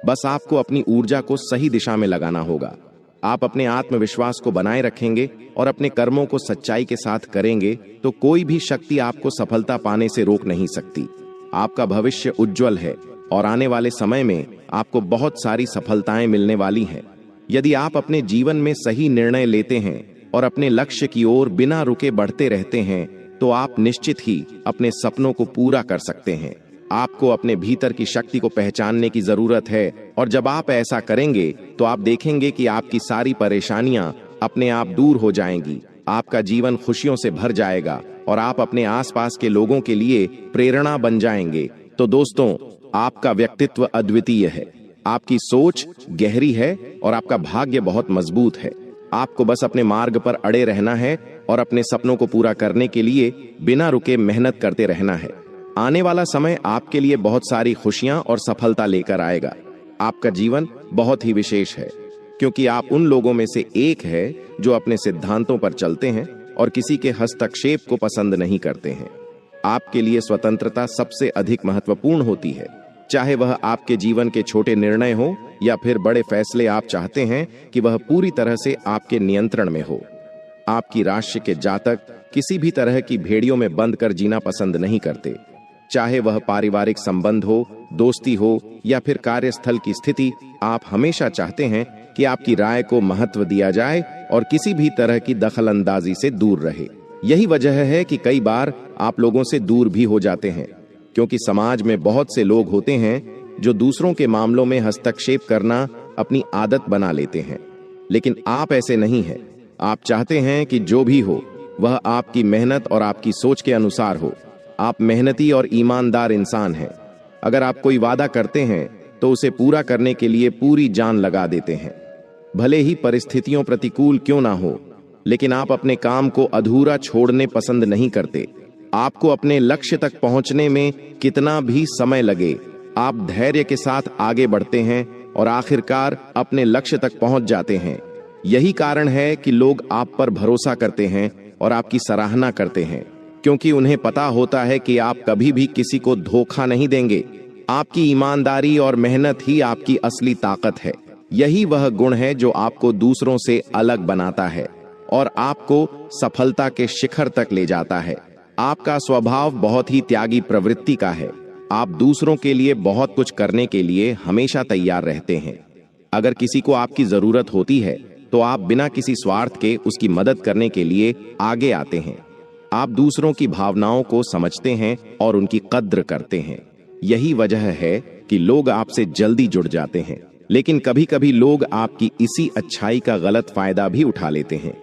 बस आपको अपनी ऊर्जा को सही दिशा में लगाना होगा। आप अपने आत्मविश्वास को बनाए रखेंगे और अपने कर्मों को सच्चाई के साथ करेंगे तो कोई भी शक्ति आपको सफलता पाने से रोक नहीं सकती। आपका भविष्य उज्जवल है और आने वाले समय में आपको बहुत सारी सफलताएं मिलने वाली हैं। यदि आप अपने जीवन में सही निर्णय लेते हैं और अपने लक्ष्य की ओर बिना रुके बढ़ते रहते हैं तो आप निश्चित ही अपने सपनों को पूरा कर सकते हैं। आपको अपने भीतर की शक्ति को पहचानने की जरूरत है और जब आप ऐसा करेंगे तो आप देखेंगे कि आपकी सारी परेशानियां अपने आप दूर हो जाएंगी। आपका जीवन खुशियों से भर जाएगा और आप अपने आसपास के लोगों के लिए प्रेरणा बन जाएंगे। तो दोस्तों, आपका व्यक्तित्व अद्वितीय है, आपकी सोच गहरी है और आपका भाग्य बहुत मजबूत है। आपको बस अपने मार्ग पर अड़े रहना है और अपने सपनों को पूरा करने के लिए बिना रुके मेहनत करते रहना है। आने वाला समय आपके लिए बहुत सारी खुशियां और सफलता लेकर आएगा। आपका जीवन बहुत ही विशेष है, क्योंकि आप उन लोगों में से एक है जो अपने सिद्धांतों पर चलते हैं और किसी के हस्तक्षेप को पसंद नहीं करते हैं। आपके लिए स्वतंत्रता सबसे अधिक महत्वपूर्ण होती है, चाहे वह आपके जीवन के छोटे निर्णय हो या फिर बड़े फैसले। आप चाहते हैं कि वह पूरी तरह से आपके नियंत्रण में हो। आपकी राशि के जातक किसी भी तरह की भेड़ियों में बंद कर जीना पसंद नहीं करते, चाहे वह पारिवारिक संबंध हो, दोस्ती हो या फिर कार्यस्थल की स्थिति। आप हमेशा चाहते हैं कि आपकी राय को महत्व दिया जाए और किसी भी तरह की दखलंदाजी से दूर रहे। यही वजह है कि कई बार आप लोगों से दूर भी हो जाते हैं, क्योंकि समाज में बहुत से लोग होते हैं जो दूसरों के मामलों में हस्तक्षेप करना अपनी आदत बना लेते हैं। लेकिन आप ऐसे नहीं हैं। आप चाहते हैं कि जो भी हो वह आपकी मेहनत और आपकी सोच के अनुसार हो। आप मेहनती और ईमानदार इंसान हैं। अगर आप कोई वादा करते हैं तो उसे पूरा करने के लिए पूरी जान लगा देते हैं, भले ही परिस्थितियों प्रतिकूल क्यों ना हो। लेकिन आप अपने काम को अधूरा छोड़ने पसंद नहीं करते। आपको अपने लक्ष्य तक पहुंचने में कितना भी समय लगे, आप धैर्य के साथ आगे बढ़ते हैं और आखिरकार अपने लक्ष्य तक पहुंच जाते हैं। यही कारण है कि लोग आप पर भरोसा करते हैं और आपकी सराहना करते हैं, क्योंकि उन्हें पता होता है कि आप कभी भी किसी को धोखा नहीं देंगे। आपकी ईमानदारी और मेहनत ही आपकी असली ताकत है। यही वह गुण है जो आपको दूसरों से अलग बनाता है और आपको सफलता के शिखर तक ले जाता है। आपका स्वभाव बहुत ही त्यागी प्रवृत्ति का है। आप दूसरों के लिए बहुत कुछ करने के लिए हमेशा तैयार रहते हैं। अगर किसी को आपकी जरूरत होती है तो आप बिना किसी स्वार्थ के उसकी मदद करने के लिए आगे आते हैं। आप दूसरों की भावनाओं को समझते हैं और उनकी कद्र करते हैं। यही वजह है कि लोग आपसे जल्दी जुड़ जाते हैं। लेकिन कभी कभी लोग आपकी इसी अच्छाई का गलत फायदा भी उठा लेते हैं,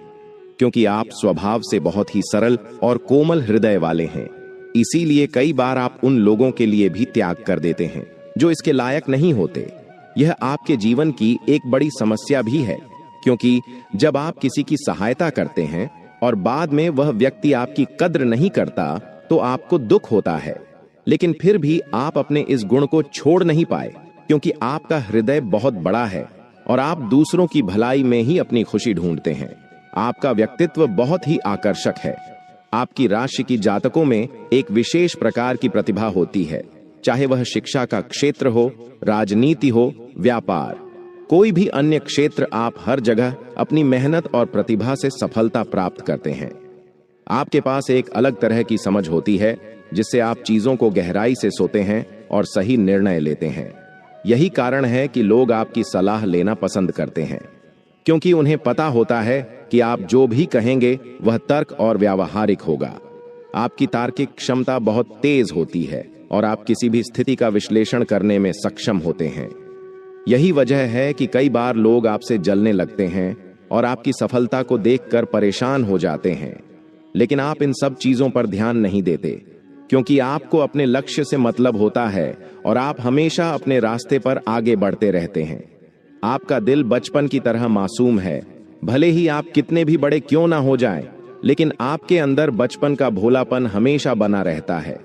क्योंकि आप स्वभाव से बहुत ही सरल और कोमल हृदय वाले हैं। इसीलिए कई बार आप उन लोगों के लिए भी त्याग कर देते हैं जो इसके लायक नहीं होते। यह आपके जीवन की एक बड़ी समस्या भी है, क्योंकि जब आप किसी की सहायता करते हैं और बाद में वह व्यक्ति आपकी कद्र नहीं करता तो आपको दुख होता है। लेकिन फिर भी आप अपने इस गुण को छोड़ नहीं पाए, क्योंकि आपका हृदय बहुत बड़ा है और आप दूसरों की भलाई में ही अपनी खुशी ढूंढते हैं। आपका व्यक्तित्व बहुत ही आकर्षक है। आपकी राशि की जातकों में एक विशेष प्रकार की प्रतिभा होती है, चाहे वह शिक्षा का क्षेत्र हो, राजनीति हो, व्यापार, कोई भी अन्य क्षेत्र, आप हर जगह अपनी मेहनत और प्रतिभा से सफलता प्राप्त करते हैं। आपके पास एक अलग तरह की समझ होती है जिससे आप चीजों को गहराई से सोचते हैं और सही निर्णय लेते हैं। यही कारण है कि लोग आपकी सलाह लेना पसंद करते हैं, क्योंकि उन्हें पता होता है कि आप जो भी कहेंगे वह तर्क और व्यावहारिक होगा। आपकी तार्किक क्षमता बहुत तेज होती है और आप किसी भी स्थिति का विश्लेषण करने में सक्षम होते हैं। यही वजह है कि कई बार लोग आपसे जलने लगते हैं और आपकी सफलता को देखकर परेशान हो जाते हैं। लेकिन आप इन सब चीजों पर ध्यान नहीं देते, क्योंकि आपको अपने लक्ष्य से मतलब होता है और आप हमेशा अपने रास्ते पर आगे बढ़ते रहते हैं। आपका दिल बचपन की तरह मासूम है। भले ही आप कितने भी बड़े क्यों ना हो जाएं, लेकिन आपके अंदर बचपन का भोलापन हमेशा बना रहता है।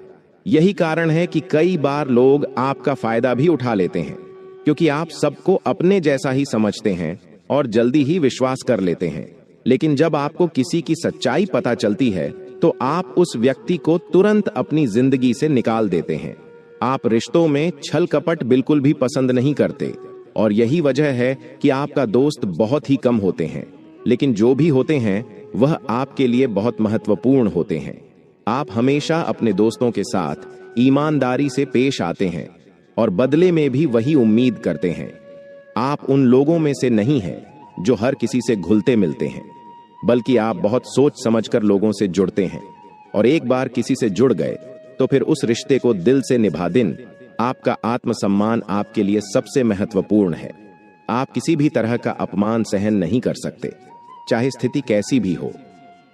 यही कारण है कि कई बार लोग आपका फायदा भी उठा लेते हैं, क्योंकि आप सबको अपने जैसा ही समझते हैं और जल्दी ही विश्वास कर लेते हैं। लेकिन जब आपको किसी की सच्चाई पता चलती है तो आप उस व्यक्ति को तुरंत अपनी जिंदगी से निकाल देते हैं। आप रिश्तों में छल कपट बिल्कुल भी पसंद नहीं करते और यही वजह है कि आपका दोस्त बहुत ही कम होते हैं, लेकिन जो भी होते हैं वह आपके लिए बहुत महत्वपूर्ण होते हैं। आप हमेशा अपने दोस्तों के साथ ईमानदारी से पेश आते हैं और बदले में भी वही उम्मीद करते हैं। आप उन लोगों में से नहीं हैं जो हर किसी से घुलते मिलते हैं, बल्कि आप बहुत सोच समझकर लोगों से जुड़ते हैं और एक बार किसी से जुड़ गए तो फिर उस रिश्ते को दिल से निभा दिन। आपका आत्मसम्मान आपके लिए सबसे महत्वपूर्ण है। आप किसी भी तरह का अपमान सहन नहीं कर सकते, चाहे स्थिति कैसी भी हो।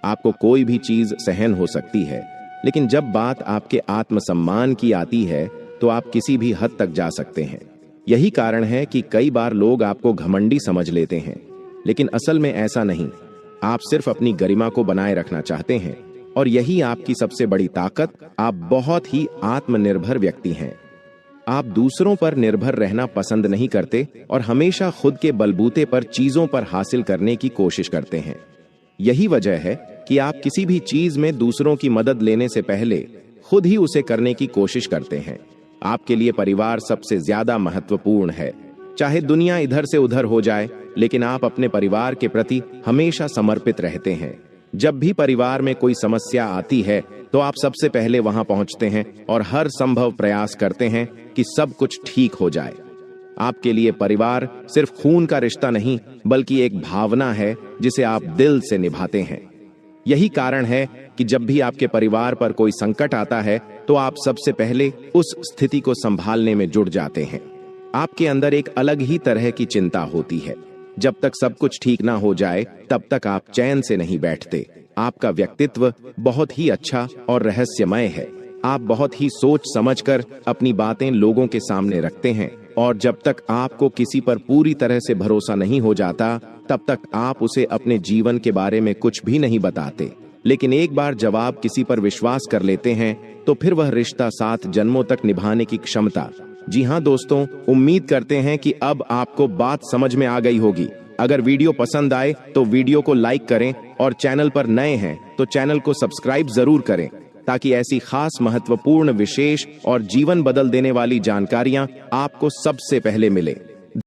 आपको कोई भी चीज सहन हो सकती है, लेकिन जब बात आपके आत्मसम्मान की आती है तो आप किसी भी हद तक जा सकते हैं। यही कारण है कि कई बार लोग आपको घमंडी समझ लेते हैं, लेकिन असल में ऐसा नहीं। आप सिर्फ अपनी गरिमा को बनाए रखना चाहते हैं और यही आपकी सबसे बड़ी ताकत। आप बहुत ही आत्मनिर्भर व्यक्ति हैं। आप दूसरों पर निर्भर रहना पसंद नहीं करते और हमेशा खुद के बलबूते पर चीजों पर हासिल करने की कोशिश करते हैं। यही वजह है कि आप किसी भी चीज में दूसरों की मदद लेने से पहले खुद ही उसे करने की कोशिश करते हैं। आपके लिए परिवार सबसे ज्यादा महत्वपूर्ण है। चाहे दुनिया इधर से उधर हो जाए, लेकिन आप अपने परिवार के प्रति हमेशा समर्पित रहते हैं। जब भी परिवार में कोई समस्या आती है तो आप सबसे पहले वहां पहुंचते हैं और हर संभव प्रयास करते हैं कि सब कुछ ठीक हो जाए। आपके लिए परिवार सिर्फ खून का रिश्ता नहीं, बल्कि एक भावना है जिसे आप दिल से निभाते हैं। यही कारण है कि जब भी आपके परिवार पर कोई संकट आता है तो आप सबसे पहले उस स्थिति को संभालने में जुट जाते हैं। आपके अंदर एक अलग ही तरह की चिंता होती है। जब तक सब कुछ ठीक ना हो जाए तब तक आप चैन से नहीं बैठते। आपका व्यक्तित्व बहुत ही अच्छा और रहस्यमय है। आप बहुत ही सोच समझकर अपनी बातें लोगों के सामने रखते हैं और जब तक आपको किसी पर पूरी तरह से भरोसा नहीं हो जाता तब तक आप उसे अपने जीवन के बारे में कुछ भी नहीं बताते। लेकिन एक बार जब आप किसी पर विश्वास कर लेते हैं तो फिर वह रिश्ता 7 जन्मों तक निभाने की क्षमता। जी हाँ दोस्तों, उम्मीद करते हैं कि अब आपको बात समझ में आ गई होगी। अगर वीडियो पसंद आए तो वीडियो को लाइक करें और चैनल पर नए हैं तो चैनल को सब्सक्राइब जरूर करें, ताकि ऐसी खास महत्वपूर्ण, विशेष और जीवन बदल देने वाली जानकारियां आपको सबसे पहले मिले।